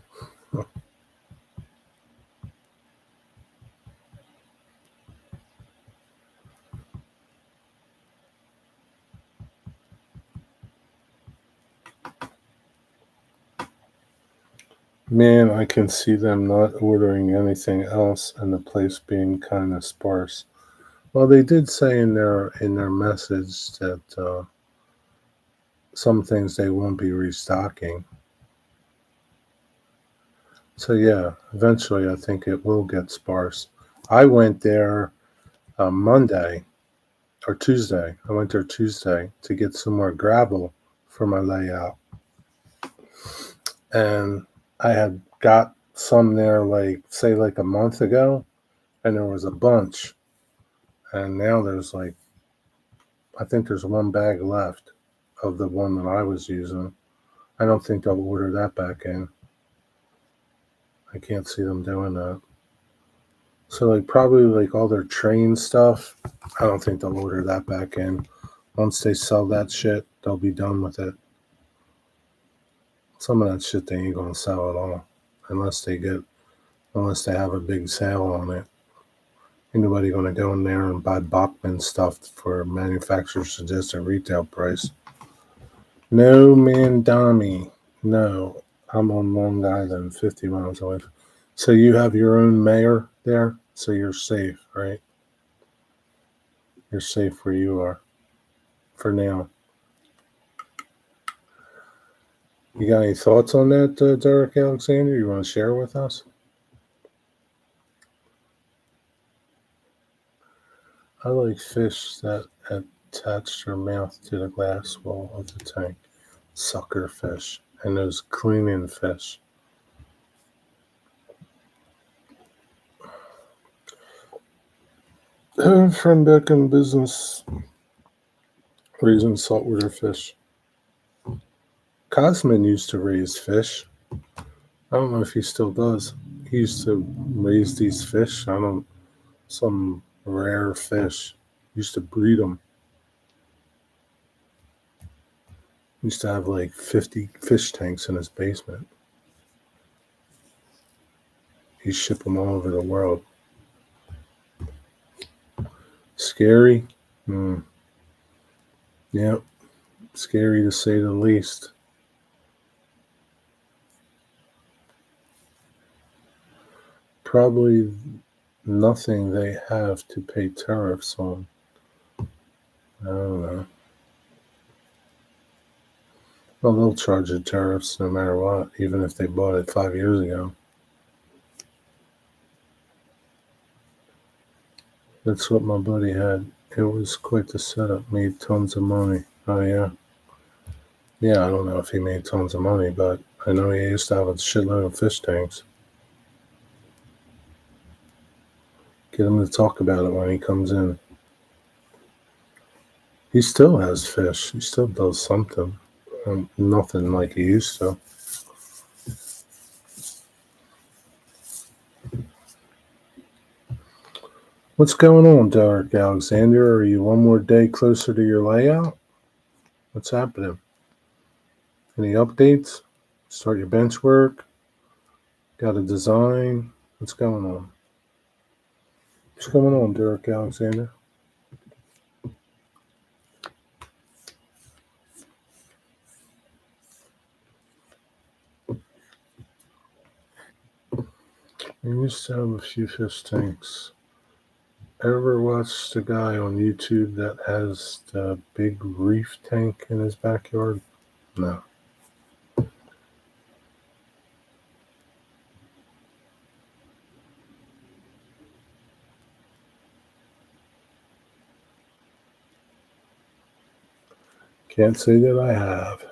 Man, I can see them not ordering anything else and the place being kind of sparse. Well, they did say in their message that some things they won't be restocking. So yeah, eventually I think it will get sparse. I went there Monday or Tuesday. I went there Tuesday to get some more gravel for my layout, and I had got some there like a month ago, and there was a bunch, and now there's I think there's one bag left of the one that I was using. I don't think they'll order that back in. I can't see them doing that. So probably all their train stuff, I don't think they'll order that back in. Once they sell that shit, they'll be done with it. Some of that shit they ain't gonna sell at all unless they have a big sale on it. Anybody gonna go in there and buy Bachman stuff for manufacturer suggested retail price? No, Mandami. No, I'm on Long Island, 50 miles away. So you have your own mayor there, so you're safe, right? You're safe where you are for now. You got any thoughts on that, Derek Alexander? You want to share with us? I like fish that attach their mouth to the glass wall of the tank. Sucker fish and those cleaning fish. I have a friend back in business raising saltwater fish. Cosman used to raise fish. I don't know if he still does. He used to raise these fish. Some rare fish. Used to breed them. Used to have 50 fish tanks in his basement. He shipped them all over the world. Scary? Yep. Scary to say the least. Probably nothing they have to pay tariffs on. I don't know. Well, they'll charge the tariffs no matter what, even if they bought it 5 years ago. That's what my buddy had. It was quite the setup. Made tons of money. Oh, yeah. Yeah, I don't know if he made tons of money, but I know he used to have a shitload of fish tanks. Get him to talk about it when he comes in. He still has fish. He still does something. Nothing like he used to. What's going on, Derek Alexander? Are you one more day closer to your layout? What's happening? Any updates? Start your bench work? Got a design? What's going on? What's going on, Derek Alexander? I used to have a few fish tanks. Ever watched the guy on YouTube that has the big reef tank in his backyard? No. Can't say that I have.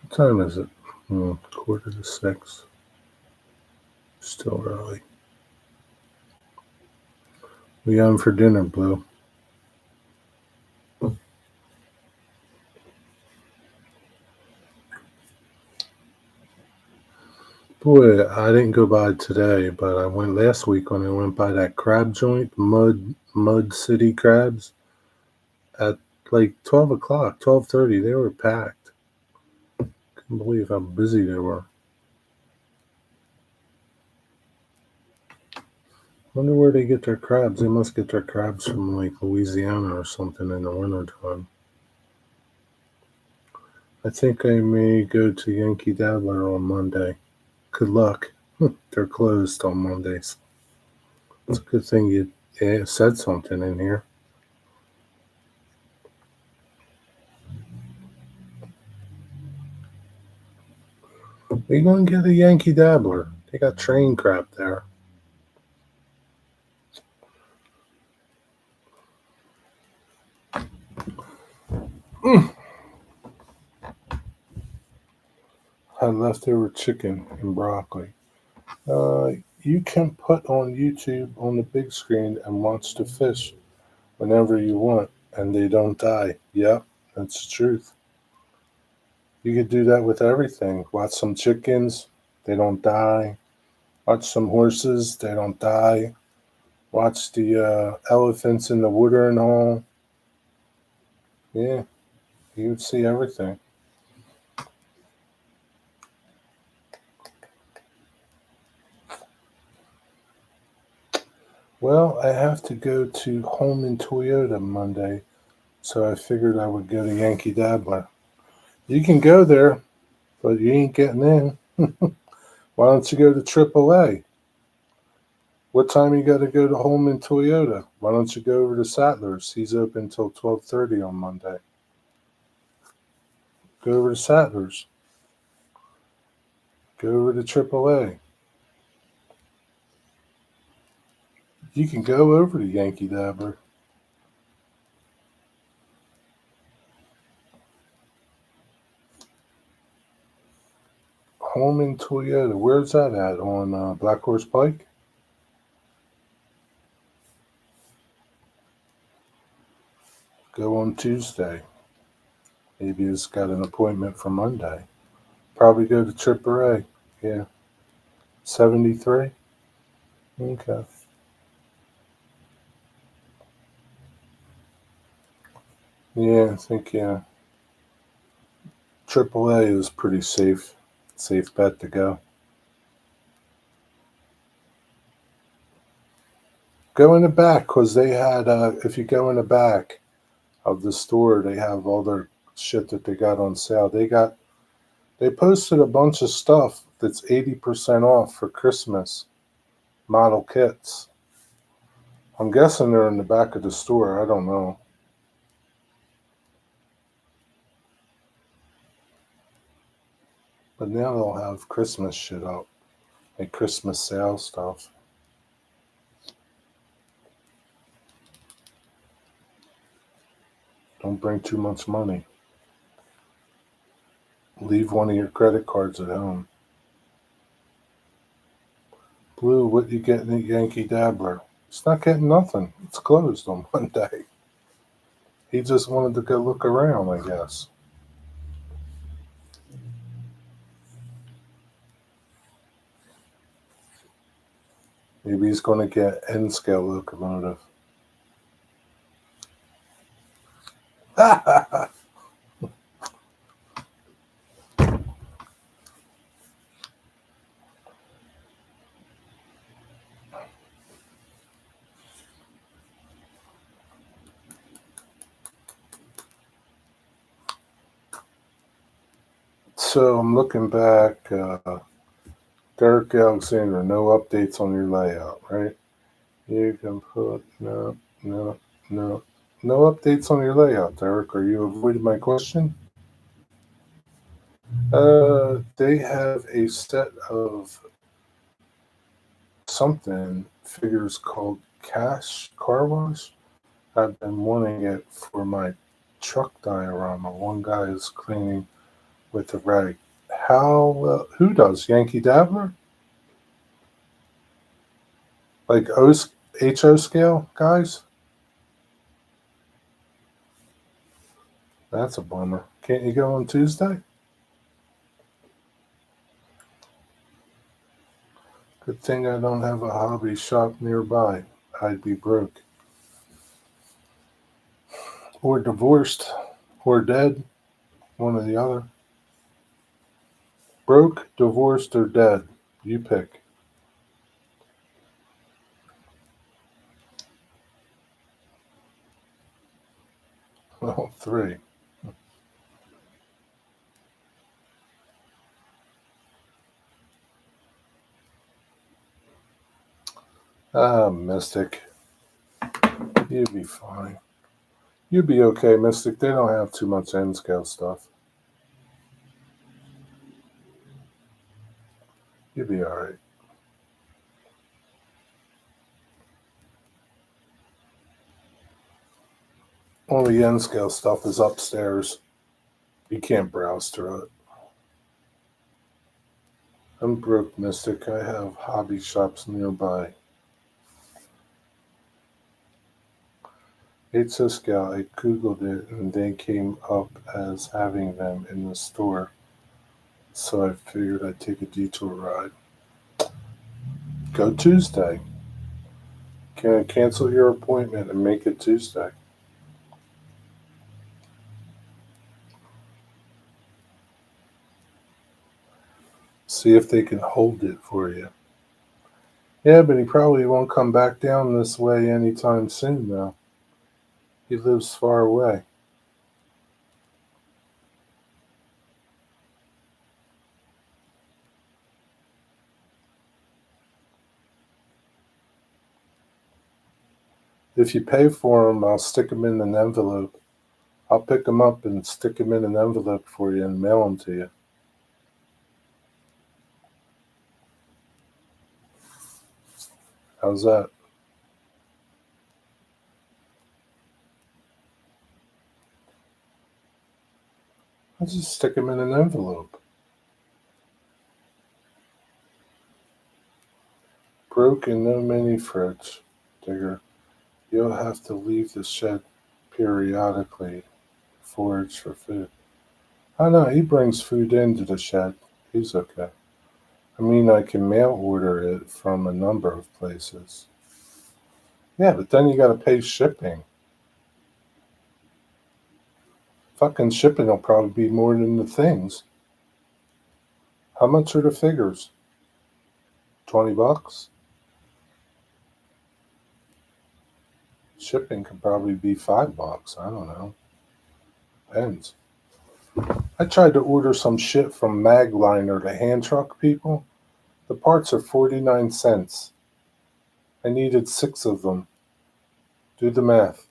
What time is it? 5:45. Still early. What you having for dinner, Blue? Boy, I didn't go by today, but I went last week when I went by that crab joint, Mud City Crabs, at like 12 o'clock, 12:30. They were packed. Couldn't believe how busy they were. Wonder where they get their crabs. They must get their crabs from like Louisiana or something in the wintertime. I think I may go to Yankee Dabbler on Monday. Good luck. They're closed on Mondays. It's a good thing you said something in here. Are you going to get a Yankee Dabbler? They got train crab there. Had leftover chicken and broccoli. You can put on YouTube on the big screen and watch the fish whenever you want, and they don't die. Yep, that's the truth. You could do that with everything. Watch some chickens, they don't die. Watch some horses, they don't die. Watch the elephants in the watering hole. Yeah, you would see everything. Well, I have to go to Holman Toyota Monday, so I figured I would go to Yankee Dabbler. You can go there, but you ain't getting in. Why don't you go to AAA? What time you got to go to Holman Toyota? Why don't you go over to Sattlers? He's open till 12:30 on Monday. Go over to Sattlers. Go over to AAA. You can go over to Yankee Dabbler. Holman Toyota. Where's that at? On Black Horse Pike? Go on Tuesday. Maybe it's got an appointment for Monday. Probably go to AAA. Yeah. 73? Okay. Yeah, I think, yeah. AAA is pretty safe. Safe bet to go. Go in the back because they had, if you go in the back of the store, they have all their shit that they got on sale. They posted a bunch of stuff that's 80% off for Christmas model kits. I'm guessing they're in the back of the store. I don't know. But now they'll have Christmas shit up, like Christmas sale stuff. Don't bring too much money. Leave one of your credit cards at home. Blue, what you getting at Yankee Dabbler? It's not getting nothing. It's closed on Monday. He just wanted to go look around, I guess. Maybe he's going to get N-scale locomotive. So I'm looking back. Derek Alexander, no updates on your layout, right? You can put no, no, no, no updates on your layout, Derek. Are you avoiding my question? They have a set of something figures called Cash Car Wash. I've been wanting it for my truck diorama. One guy is cleaning with a rag. How? Who does? Yankee Dabbler? Like HO scale guys? That's a bummer. Can't you go on Tuesday? Good thing I don't have a hobby shop nearby. I'd be broke. Or divorced. Or dead. One or the other. Broke, divorced, or dead. You pick. Well, three. Ah, Mystic. You'd be fine. You'd be okay, Mystic. They don't have too much N scale stuff. You'd be alright. All the N scale stuff is upstairs. You can't browse through it. I'm broke, Mystic. I have hobby shops nearby. It's a scale. I googled it and they came up as having them in the store. So I figured I'd take a detour ride. Go Tuesday. Can I cancel your appointment and make it Tuesday? See if they can hold it for you. Yeah, but he probably won't come back down this way anytime soon, though. He lives far away. If you pay for him, I'll stick him in an envelope. I'll pick him up and stick him in an envelope for you and mail him to you. How's that? I'll just stick him in an envelope. Broke and no mini fridge, Digger. You'll have to leave the shed periodically, forage for food. I know, he brings food into the shed. He's okay. I mean, I can mail order it from a number of places. Yeah, but then you gotta pay shipping. Fucking shipping will probably be more than the things. How much are the figures? $20? Shipping could probably be $5. I don't know. Depends. I tried to order some shit from Magliner, the hand truck people. The parts are 49 cents. I needed 6 of them. Do the math.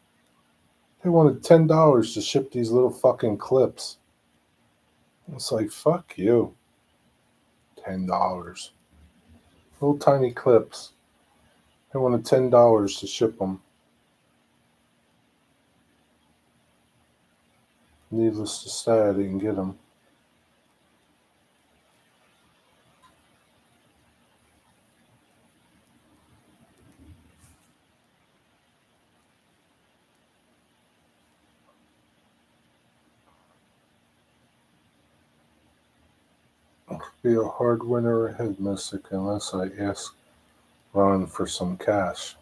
They wanted $10 to ship these little fucking clips. It's like, fuck you. $10. Little tiny clips. They wanted $10 to ship them. Needless to say, I didn't get them. It'll be a hard winter ahead, Mystic, unless I ask Ron for some cash.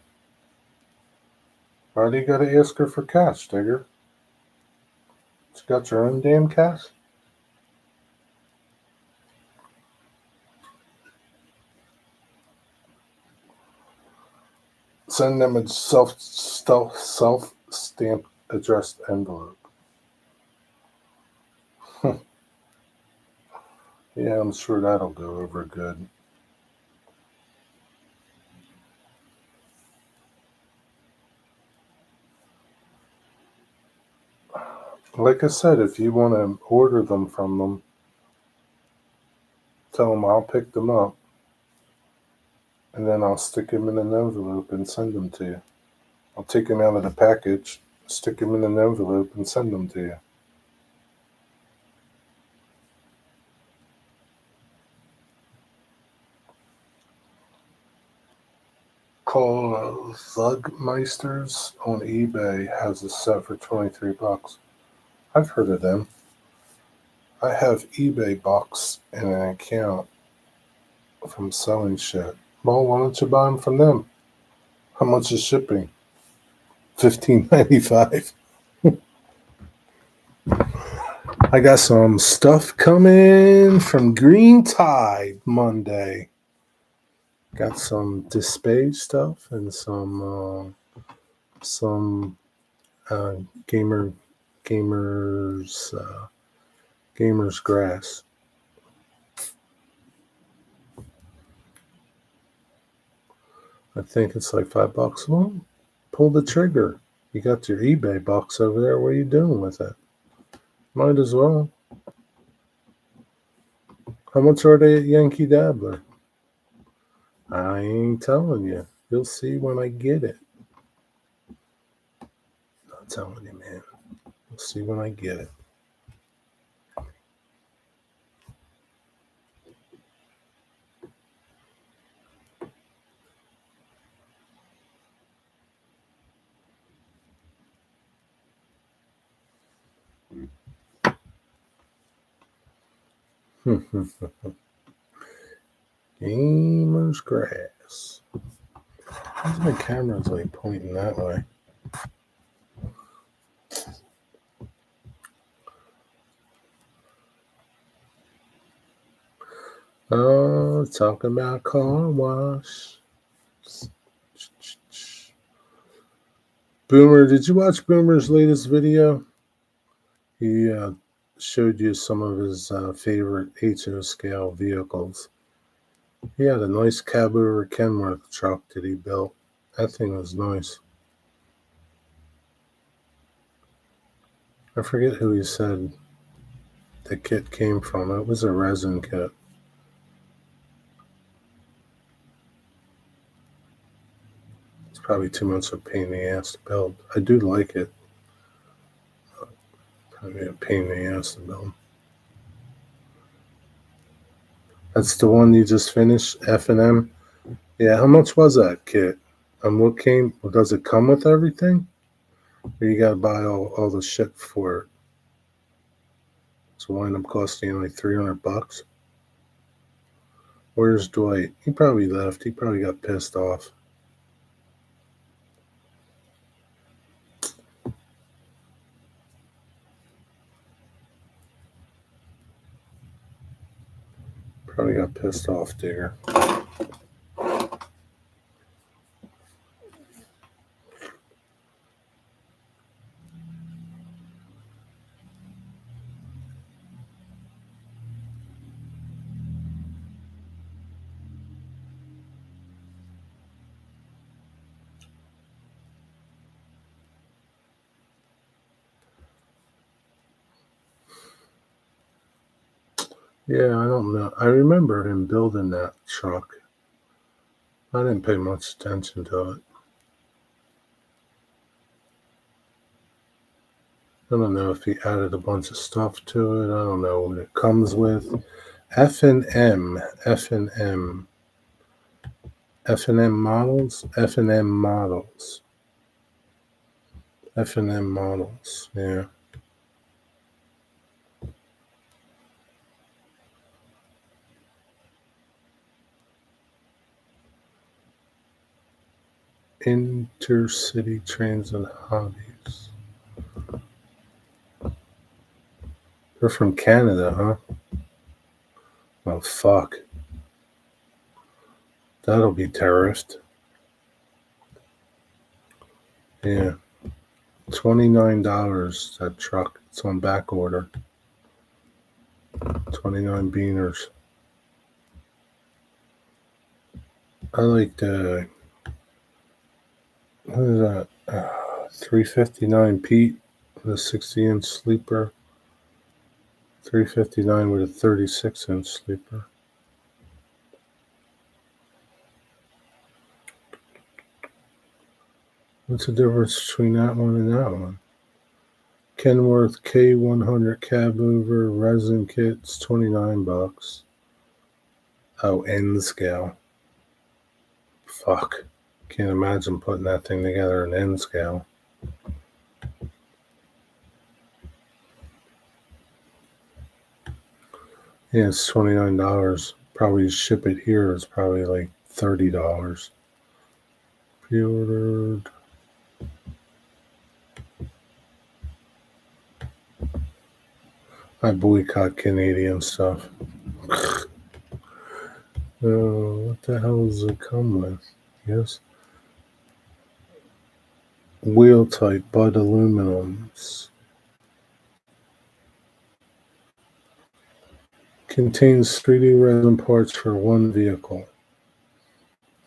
Why do you gotta ask her for cash, Digger? You got your own damn cash? Send them a self-stamped addressed envelope. Yeah, I'm sure that'll go over good. Like I said, if you want to order them from them, tell them I'll pick them up, and then I'll stick them in an envelope and send them to you. I'll take them out of the package, stick them in an envelope, and send them to you. Call Zugmeisters on eBay has a set for $23. I've heard of them. I have eBay Box and an account from selling shit. Well, why don't you buy them from them? How much is shipping? $15.95. I got some stuff coming from Green Tide Monday. Got some Dispage stuff and some gamers grass. I think it's like $5. Well, pull the trigger. You got your eBay box over there. What are you doing with it? Might as well. How much are they at Yankee Dabbler? I ain't telling you. You'll see when I get it. Not telling you, man. You'll see when I get it. Gamer's grass. Why's my camera's like pointing that way? Oh, talking about car wash. Boomer, did you watch Boomer's latest video? He showed you some of his favorite HO scale vehicles. He had a nice Cab over Kenworth truck that he built. That thing was nice. I forget who he said the kit came from. It was a resin kit. It's probably too much of a pain in the ass to build. I do like it. Probably a pain in the ass to build. That's the one you just finished, F&M? Yeah, how much was that kit? And what came? Does it come with everything? Or you gotta buy all the shit for it? So wind up costing you like $300. Where's Dwight? He probably left. He probably got pissed off. Probably got pissed off, Digger. Yeah, I don't know. I remember him building that truck. I didn't pay much attention to it. I don't know if he added a bunch of stuff to it. I don't know what it comes with. F&M, F&M, F&M models, F&M models, F&M models. Yeah. Intercity trains and hobbies. They're from Canada, huh? Oh, fuck. That'll be terrorist. Yeah. $29, that truck. It's on back order. 29 beaners. I like the, what is that? 359 Pete, the 60-inch sleeper. 359 with a 36-inch sleeper. What's the difference between that one and that one? Kenworth K100 cab over resin kits, $29. Oh, N scale. Fuck. Can't imagine putting that thing together in N scale. Yeah, it's $29. Probably ship it here is probably like $30. Pre-ordered. I boycott Canadian stuff. What the hell does it come with? Yes. Wheel type Bud aluminums. Contains 3D resin parts for one vehicle.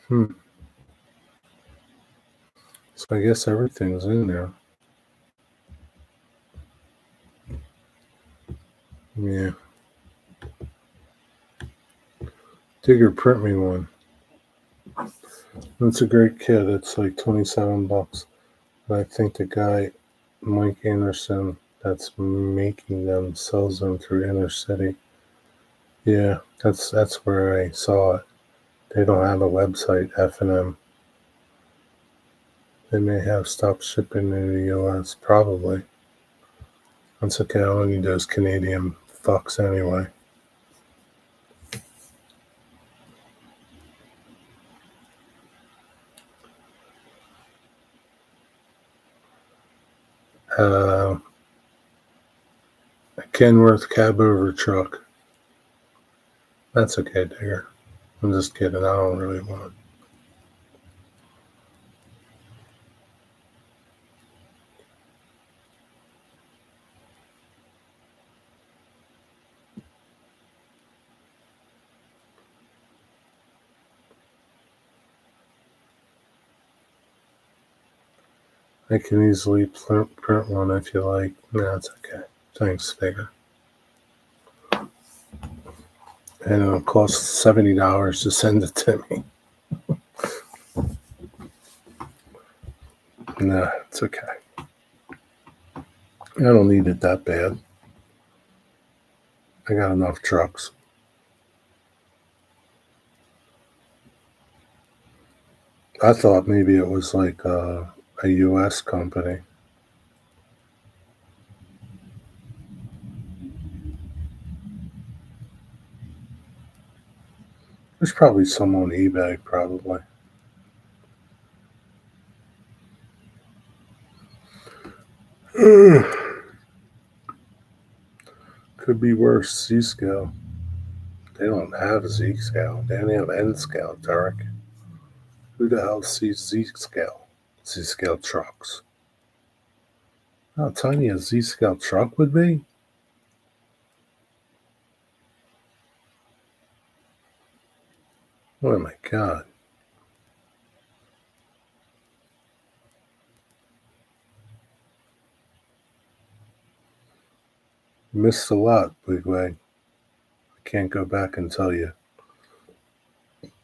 So I guess everything's in there. Yeah. Digger, print me one. That's a great kit. It's like $27. But I think the guy, Mike Anderson, that's making them sells them through Intercity. Yeah, that's where I saw it. They don't have a website, F&M. They may have stopped shipping in the US, probably. That's okay. I don't need those Canadian fucks anyway. A Kenworth cab over truck. That's okay, Digger. I'm just kidding. I don't really want it. I can easily print one if you like. No, it's okay. Thanks, Digger. And it'll cost $70 to send it to me. No, it's okay. I don't need it that bad. I got enough trucks. I thought maybe it was like a U.S. company. There's probably some on eBay, probably. Could be worse. Z scale. They don't have Z scale. They only have N scale, Derek. Who the hell sees Z scale? Z scale trucks. How tiny a Z scale truck would be? Oh my god. Missed a lot, Big Way. can't go back and tell you.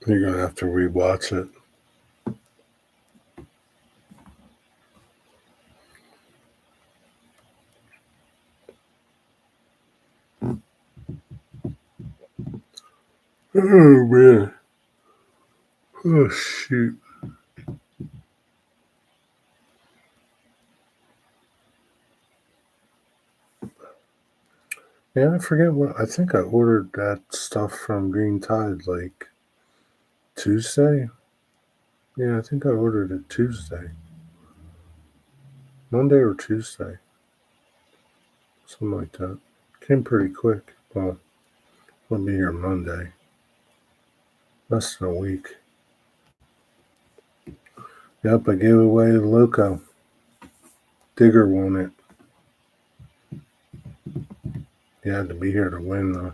You're going to have to rewatch it. Oh, man. Oh, shoot. Yeah, I forget what. I think I ordered that stuff from Green Tide like Tuesday. Yeah, I think I ordered it Tuesday. Monday or Tuesday. Something like that. Came pretty quick. Well, we'll be here Monday. Less than a week. Yep, I gave away the Loco. Digger won it. He had to be here to win, though.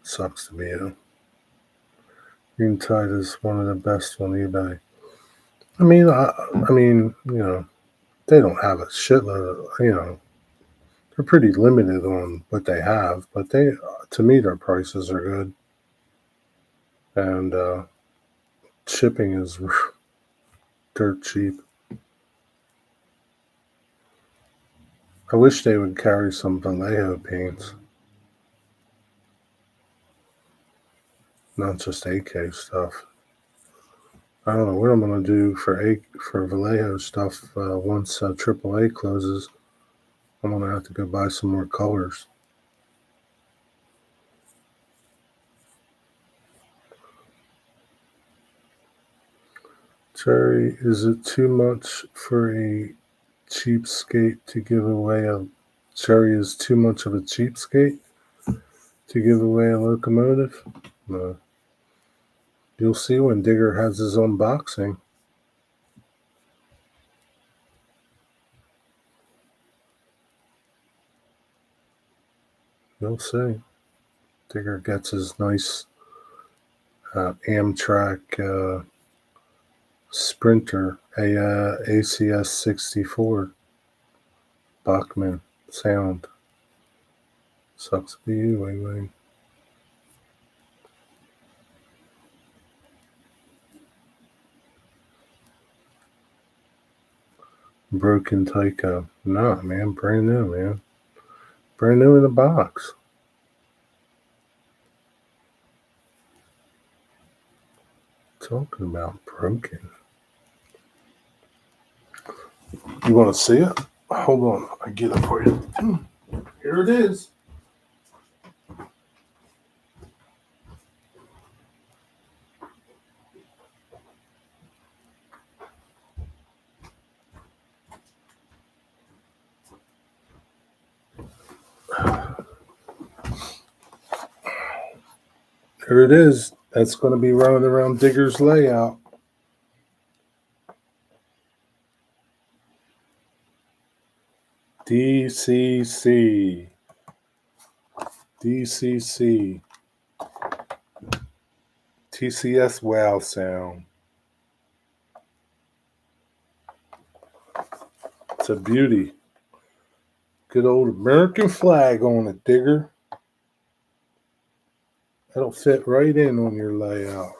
Sucks to be you. Green Tide is one of the best on eBay. I mean, they don't have a shitload of, they're pretty limited on what they have, but to me, their prices are good. And shipping is dirt cheap. I wish they would carry some Vallejo paints, not just AK stuff. I don't know what I'm gonna do for Vallejo stuff once AAA closes. I'm gonna have to go buy some more colors. Jerry, is it too much for a cheapskate to give away a Jerry is too much of a cheapskate to give away a locomotive? No. You'll see when Digger has his unboxing. You'll see. Digger gets his nice Amtrak Sprinter, ACS 64 Bachmann sound. Sucks to be you, Wing Wing. Broken Tyco. Nah, man, brand new, man. Brand new in the box. Talking about broken. You want to see it? Hold on, I get it for you. Here it is. Here it is. That's going to be running around Digger's layout. DCC. DCC. TCS wow sound. It's a beauty. Good old American flag on it, Digger. That'll fit right in on your layout.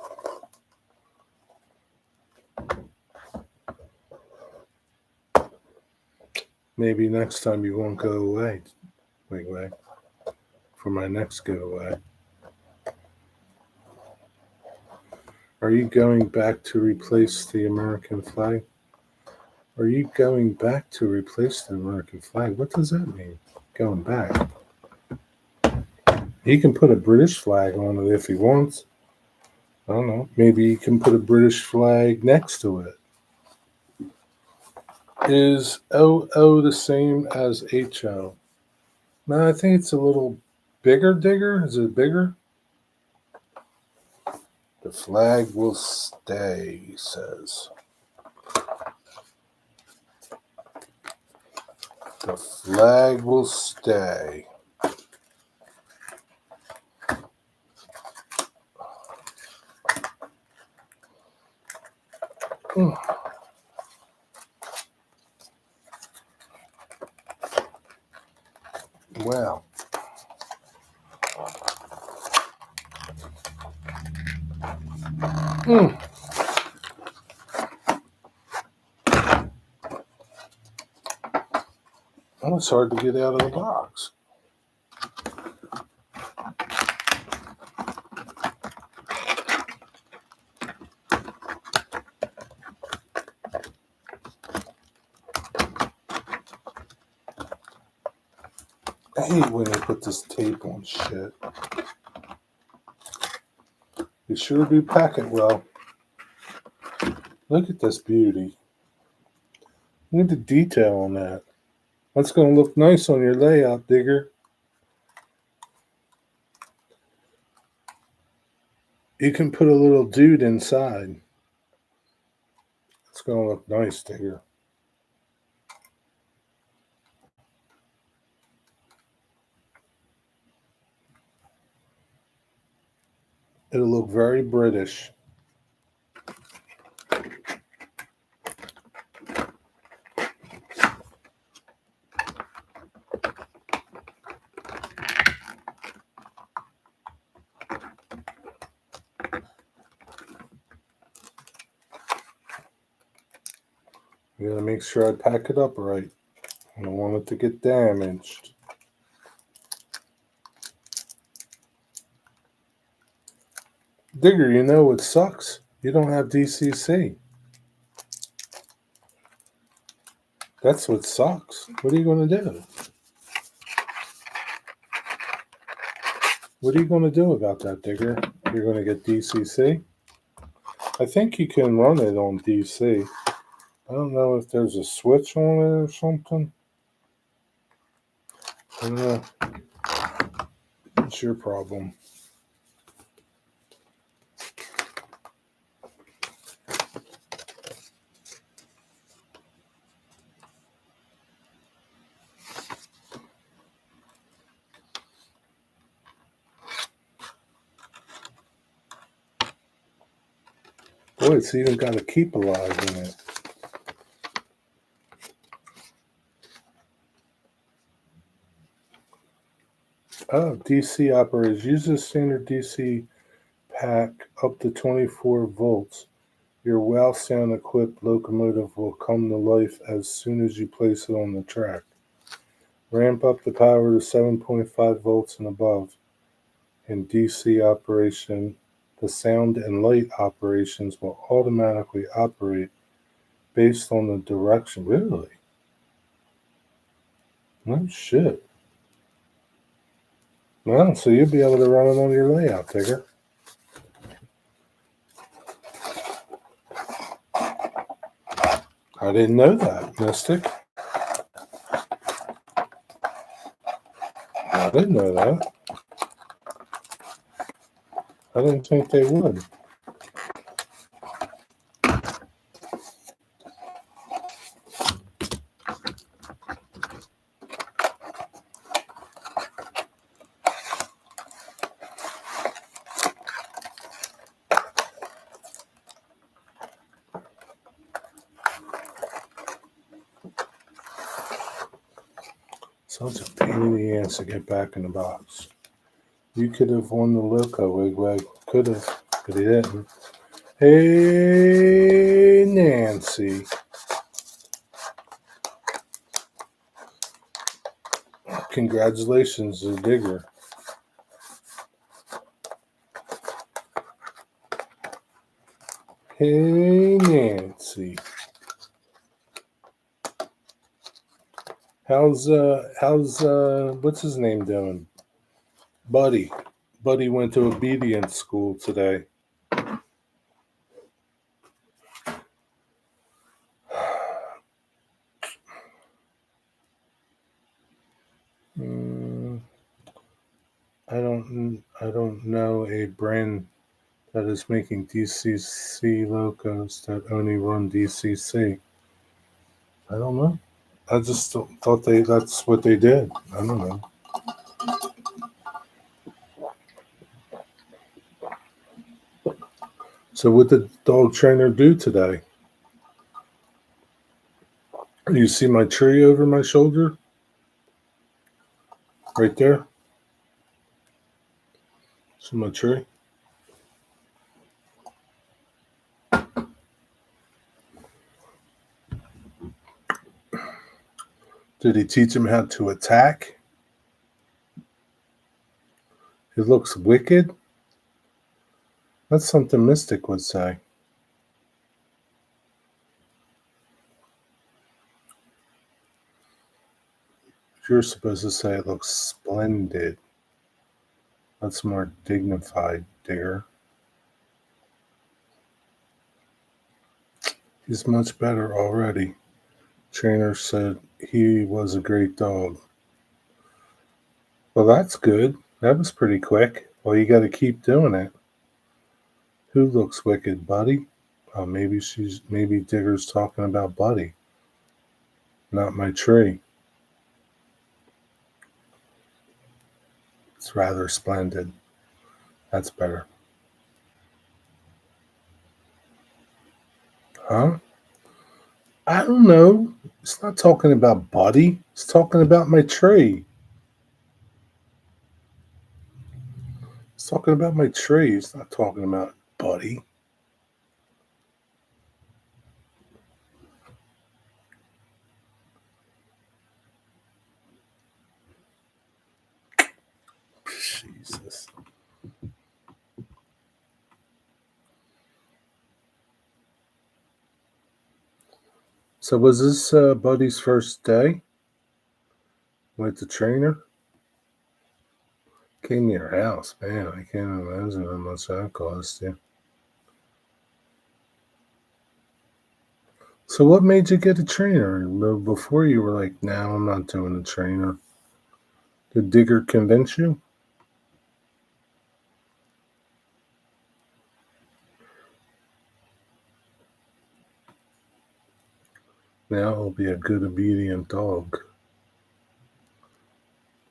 Maybe next time you won't go away. Wait. For my next giveaway. Are you going back to replace the American flag? Are you going back to replace the American flag? What does that mean? Going back. He can put a British flag on it if he wants. I don't know. Maybe he can put a British flag next to it. Is OO the same as HO? No, I think it's a little bigger, Digger. Is it bigger? The flag will stay, he says. The flag will stay. Well, Mm. Oh, it's hard to get out of the box. I hate when they put this tape on shit. They sure do pack it well. Look at this beauty. Look at the detail on that. That's going to look nice on your layout, Digger. You can put a little dude inside. It's going to look nice, Digger. It'll look very British. I gotta make sure I pack it up right. I don't want it to get damaged. Digger, you know what sucks? You don't have DCC. That's what sucks. What are you going to do? What are you going to do about that, Digger? You're going to get DCC? I think you can run it on DC. I don't know if there's a switch on it or something. I don't know. It's your problem. Boy, it's even got a keep alive in it. Oh, DC operators. Use a standard DC pack up to 24 volts. Your WOW sound equipped locomotive will come to life as soon as you place it on the track. Ramp up the power to 7.5 volts and above. In DC operation, the sound and light operations will automatically operate based on the direction. Really? No shit. Well, so you'll be able to run it on your layout, Tigger. I didn't know that, Mystic. I didn't know that. I didn't think they would. Such a pain in the ass to get back in the box. You could have won the Loco, Wigwag. Could have, but he didn't. Hey, Nancy. Congratulations to Digger. Hey, Nancy. How's what's his name doing? Buddy. Buddy went to obedience school today. I don't know a brand that is making DCC locos that only run DCC. I don't know. I just thought that's what they did. I don't know. So what did the dog trainer do today? You see my tree over my shoulder? Right there? See my tree? Did he teach him how to attack? He looks wicked? That's something Mystic would say. You're supposed to say it looks splendid. That's more dignified, dear. He's much better already. Trainer said he was a great dog. Well, that's good. That was pretty quick. Well, you got to keep doing it. Who looks wicked, Buddy? Maybe Digger's talking about Buddy, not my tree. It's rather splendid. That's better. Huh? I don't know. It's not talking about Buddy. It's talking about my tree. It's talking about my tree. It's not talking about Buddy. Jesus. So was this Buddy's first day with the trainer? Came to your house, man. I can't imagine how much that cost you. So what made you get a trainer? Before you were like, "No, I'm not doing a trainer." Did Digger convince you? Now he'll be a good, obedient dog.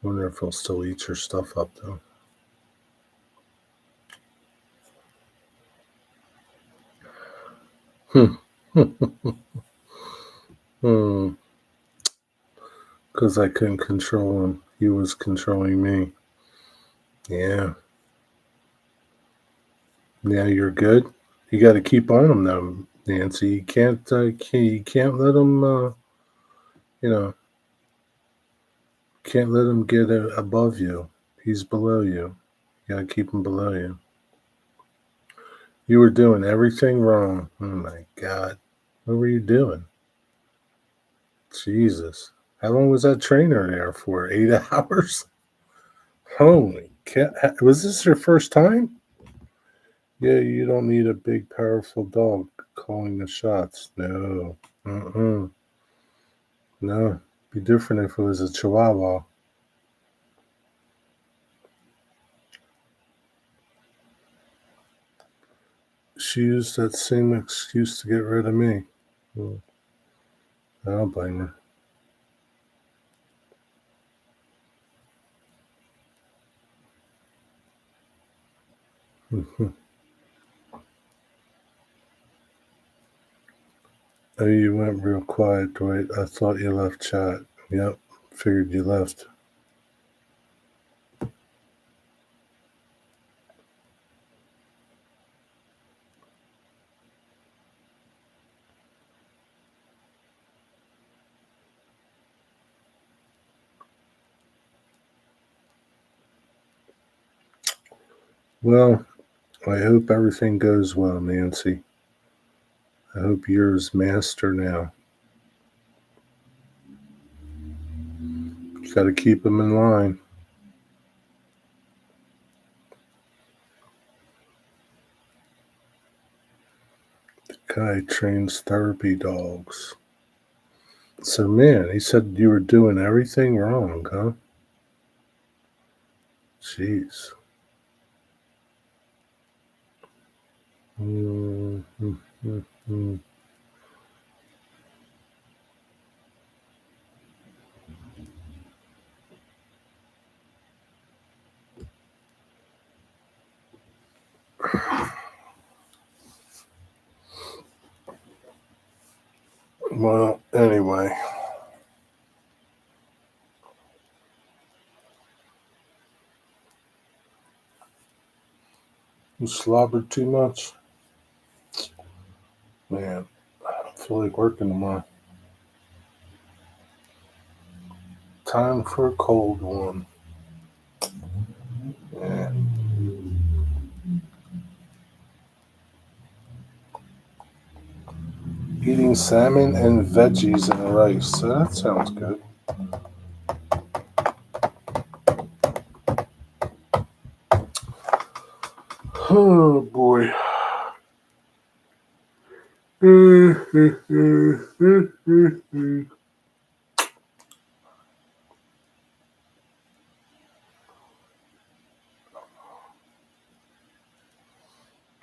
Wonder if he'll still eat your stuff up though. Hmm. Because I couldn't control him. He was controlling me. Yeah. Now you're good. You got to keep on him though, Nancy. You can't let him. You know, can't let him get above you. He's below you. You got to keep him below you. You were doing everything wrong. Oh my God. What were you doing? Jesus. How long was that trainer there for? 8 hours? Holy cat. Was this your first time? Yeah, you don't need a big, powerful dog calling the shots. No. No. Be different if it was a Chihuahua. She used that same excuse to get rid of me. Well, I don't blame her. Oh, you went real quiet, Dwight. I thought you left chat. Yep, figured you left. Well, I hope everything goes well, Nancy. I hope yours master now. You got to keep them in line. The guy trains therapy dogs. So, man, he said you were doing everything wrong, huh? Jeez. Mm-hmm. Well, anyway. You slobbered too much? Man, I don't feel like working tomorrow. Time for a cold one. Yeah. Eating salmon and veggies and rice. So that sounds good. Oh boy.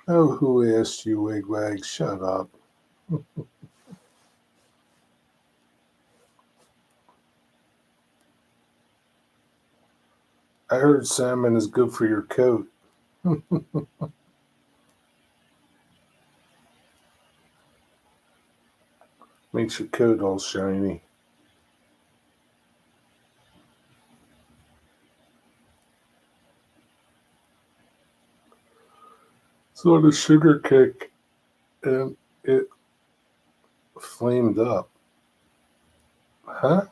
Oh, who asked you, Wigwag? Shut up. I heard salmon is good for your coat. Makes your coat all shiny. It's on a sugar kick and it flamed up. Huh?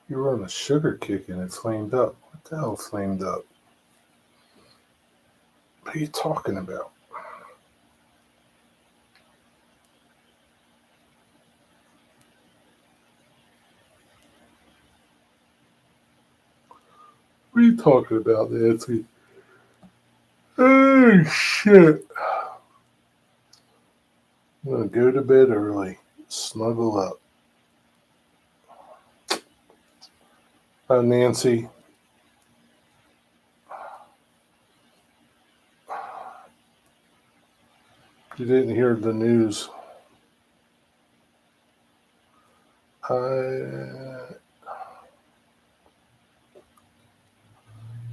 You were on a sugar kick and it flamed up. What the hell flamed up? What are you talking about? What are you talking about, Nancy? Oh, shit. I'm going to go to bed early. Snuggle up. Nancy. You didn't hear the news.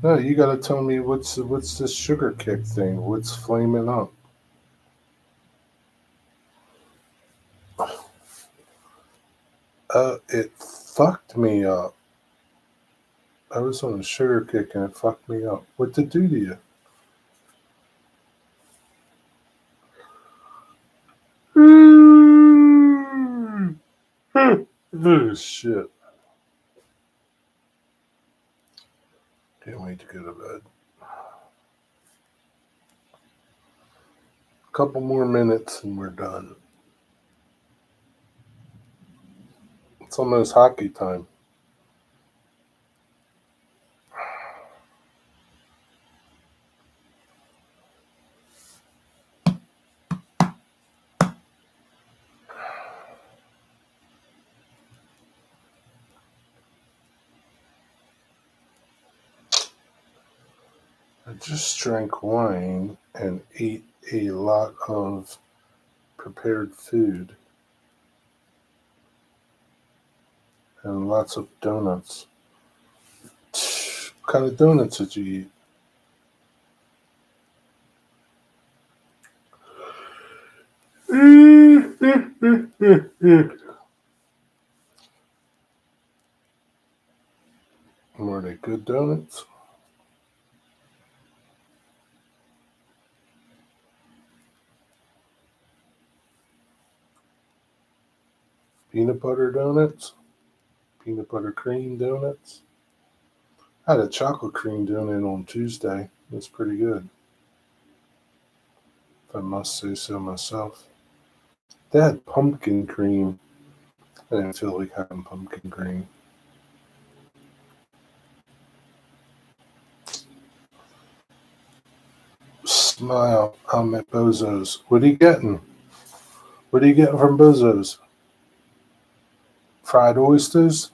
No, you got to tell me what's this sugar kick thing? What's flaming up? It fucked me up. I was on a sugar kick and it fucked me up. What did it do to you? Oh shit! Can't wait to go to bed. A couple more minutes and we're done. It's almost hockey time. I just drank wine and ate a lot of prepared food and lots of donuts. What kind of donuts did you eat? Were they good donuts? Peanut butter donuts? Peanut butter cream donuts? I had a chocolate cream donut on Tuesday. It was pretty good, if I must say so myself. They had pumpkin cream. I didn't feel like having pumpkin cream. Smile, I'm at Bozo's. What are you getting? What are you getting from Bozo's? Fried oysters?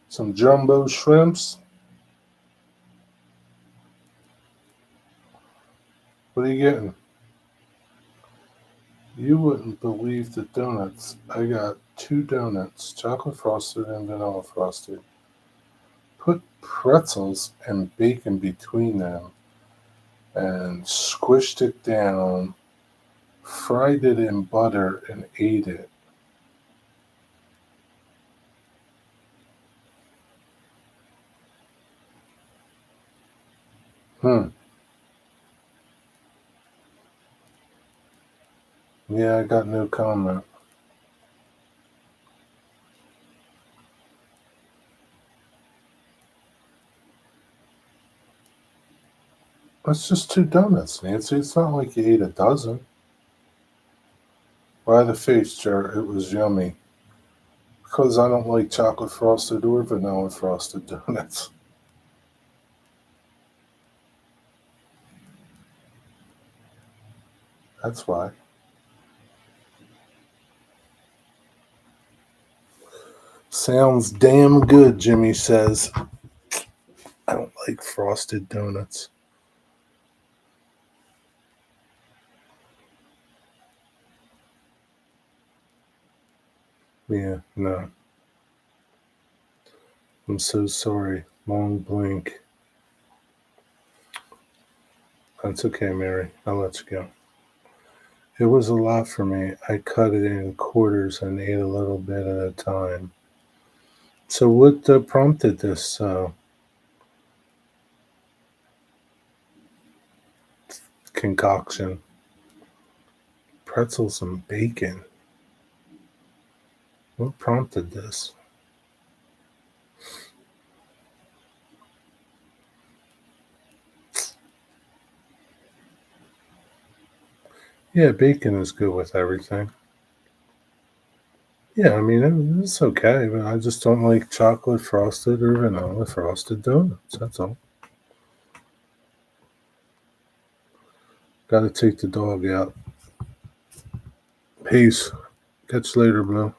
Some jumbo shrimps? What are you getting? You wouldn't believe the donuts. I got 2 donuts, chocolate frosted and vanilla frosted. Put pretzels and bacon between them and squished it down, fried it in butter, and ate it. Hmm. Yeah, I got no comment. That's just 2 donuts, Nancy. It's not like you ate a dozen. Why the face, Jared? It was yummy. Because I don't like chocolate frosted or vanilla frosted donuts. That's why. Sounds damn good, Jimmy says. I don't like frosted donuts. Yeah, no. I'm so sorry. Long blink. That's okay, Mary. I'll let you go. It was a lot for me. I cut it in quarters and ate a little bit at a time. So, what prompted this concoction? Pretzels and bacon. What prompted this? Yeah, bacon is good with everything. Yeah, I mean, it's okay, but I just don't like chocolate frosted or vanilla frosted donuts. That's all. Got to take the dog out. Peace. Catch you later, Blue.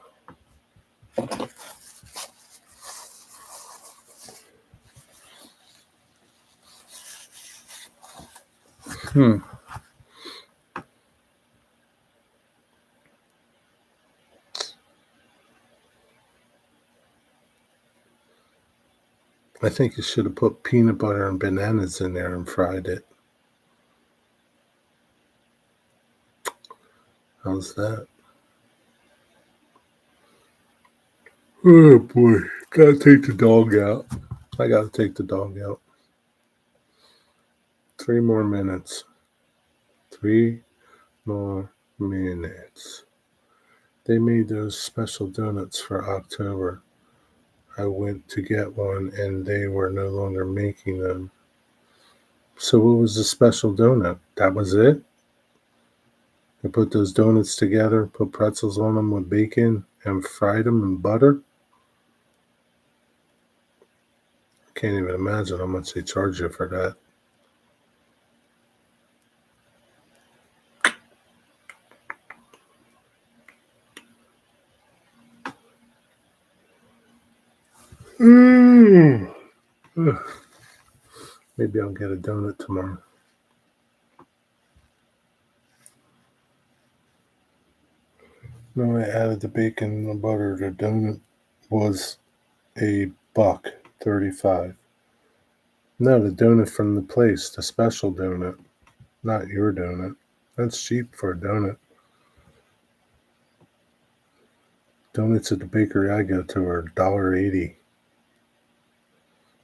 Hmm. I think you should have put peanut butter and bananas in there and fried it. How's that? Oh boy. Gotta take the dog out. I gotta take the dog out. 3 more minutes. 3 more minutes. They made those special donuts for October. I went to get one and they were no longer making them. So what was the special donut? That was it? They put those donuts together, put pretzels on them with bacon, and fried them in butter? Can't even imagine how much they charge you for that. Mm. Maybe I'll get a donut tomorrow. No, I added the bacon and the butter. The donut was $1.35. No, the donut from the place, the special donut, not your donut. That's cheap for a donut. Donuts at the bakery I go to are $1.80.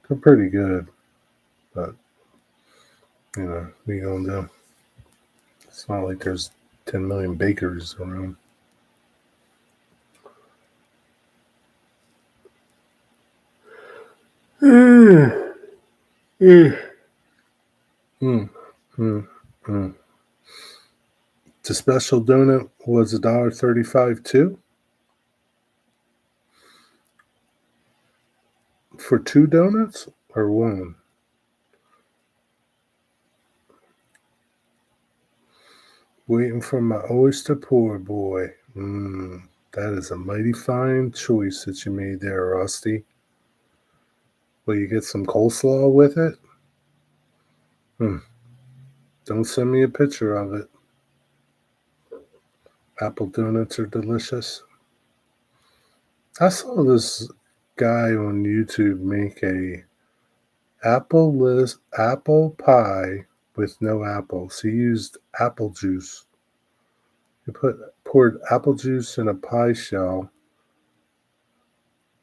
They're pretty good, but what you gonna do? It's not like there's 10 million bakeries around. Mm, mm, mm, mm, mm. The special donut was $1.35 too for 2 donuts or one. Waiting for my oyster pour, boy. That is a mighty fine choice that you made there, Rusty. Will you get some coleslaw with it? Don't send me a picture of it. Apple donuts are delicious. I saw this guy on YouTube make a apple pie with no apples. He used apple juice. He poured apple juice in a pie shell,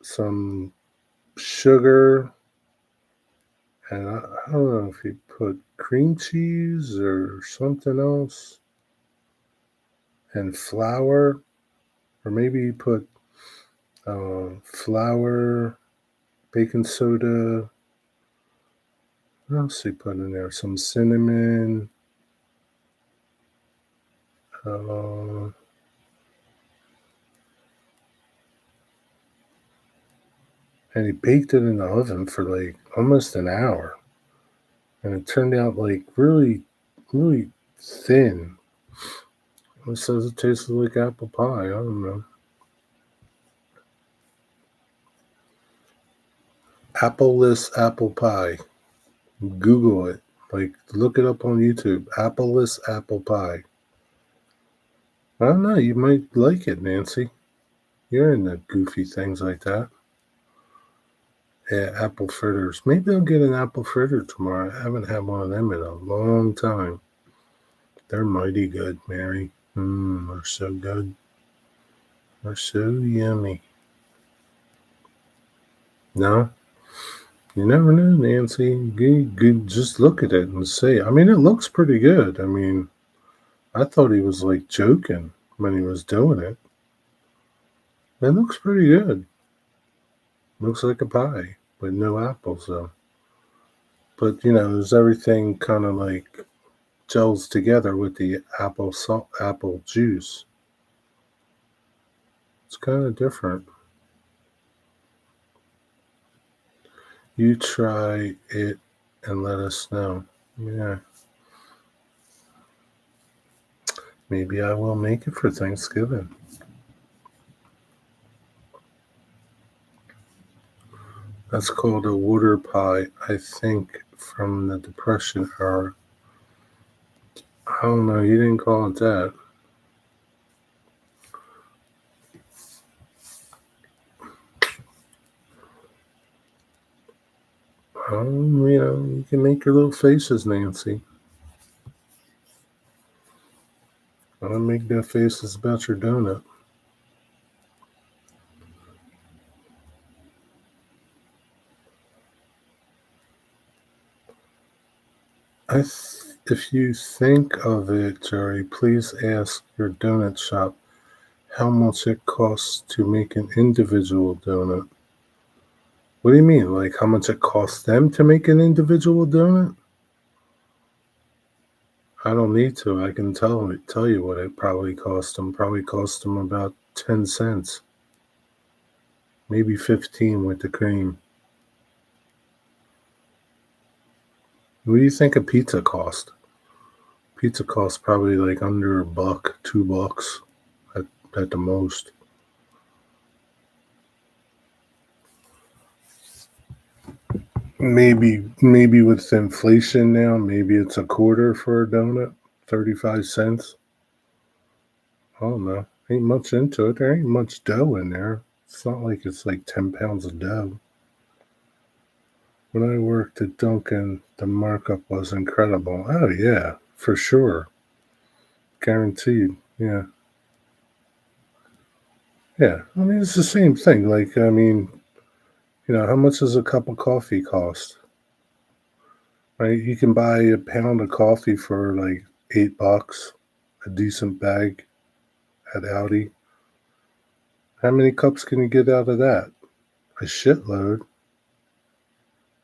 some sugar, and I don't know if he put cream cheese or something else, and flour, or maybe he put flour, baking soda, What else he put in there? Some cinnamon. Uh, and he baked it in the oven for like almost an hour. And it turned out like really, really thin. It says it tasted like apple pie. I don't know. Appleless apple pie. Google it. Like, look it up on YouTube. Appleless apple pie. I don't know. You might like it, Nancy. You're into goofy things like that. Yeah, apple fritters. Maybe I'll get an apple fritter tomorrow. I haven't had one of them in a long time. They're mighty good, Mary. They're so good. They're so yummy. No? You never know, Nancy. You just look at it and see. I mean, it looks pretty good. I mean, I thought he was like joking when he was doing it. It looks pretty good. Looks like a pie with no apples, though. But, there's everything kind of like gels together with the apple juice. It's kind of different. You try it and let us know. Yeah. Maybe I will make it for Thanksgiving. That's called a water pie, I think, from the Depression era. I don't know. You didn't call it that. You can make your little faces, Nancy. I don't make no faces about your donut. If you think of it, Jerry, please ask your donut shop how much it costs to make an individual donut. What do you mean? Like how much it costs them to make an individual donut? I don't need to. I can tell you what it probably cost them. Probably cost them about 10 cents. Maybe 15 with the cream. What do you think a pizza cost? Pizza costs probably like under $1, $2 at the most. Maybe with inflation now, maybe it's a quarter for a donut, 35 cents. I don't know. Ain't much into it. There ain't much dough in there. It's not like it's like 10 pounds of dough. When I worked at Dunkin', the markup was incredible. Oh yeah, for sure. Guaranteed. Yeah. Yeah. I mean, it's the same thing. Like, I mean, how much does a cup of coffee cost? Right? You can buy a pound of coffee for like $8, a decent bag at Aldi. How many cups can you get out of that? A shitload.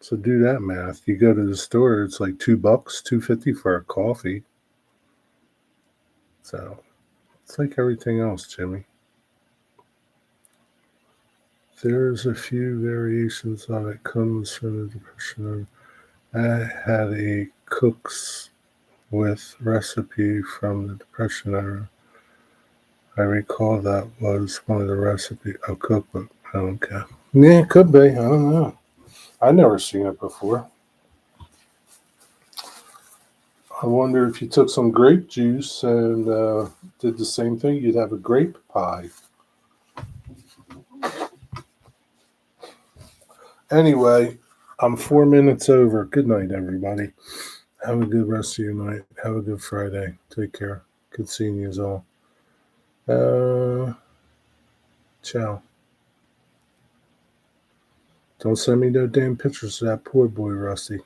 So do that math. You go to the store, it's like $2, $2.50 for a coffee. So it's like everything else, Jimmy. There's a few variations of it. Comes from the Depression. I had a cooks with recipe from the Depression era. I recall that was one of the recipe of cookbook. I don't care. Yeah, it could be. I don't know. I've never seen it before. I wonder if you took some grape juice and did the same thing, you'd have a grape pie. Anyway, I'm 4 minutes over. Good night, everybody. Have a good rest of your night. Have a good Friday. Take care. Good seeing you all. Ciao. Don't send me no damn pictures of that poor boy, Rusty.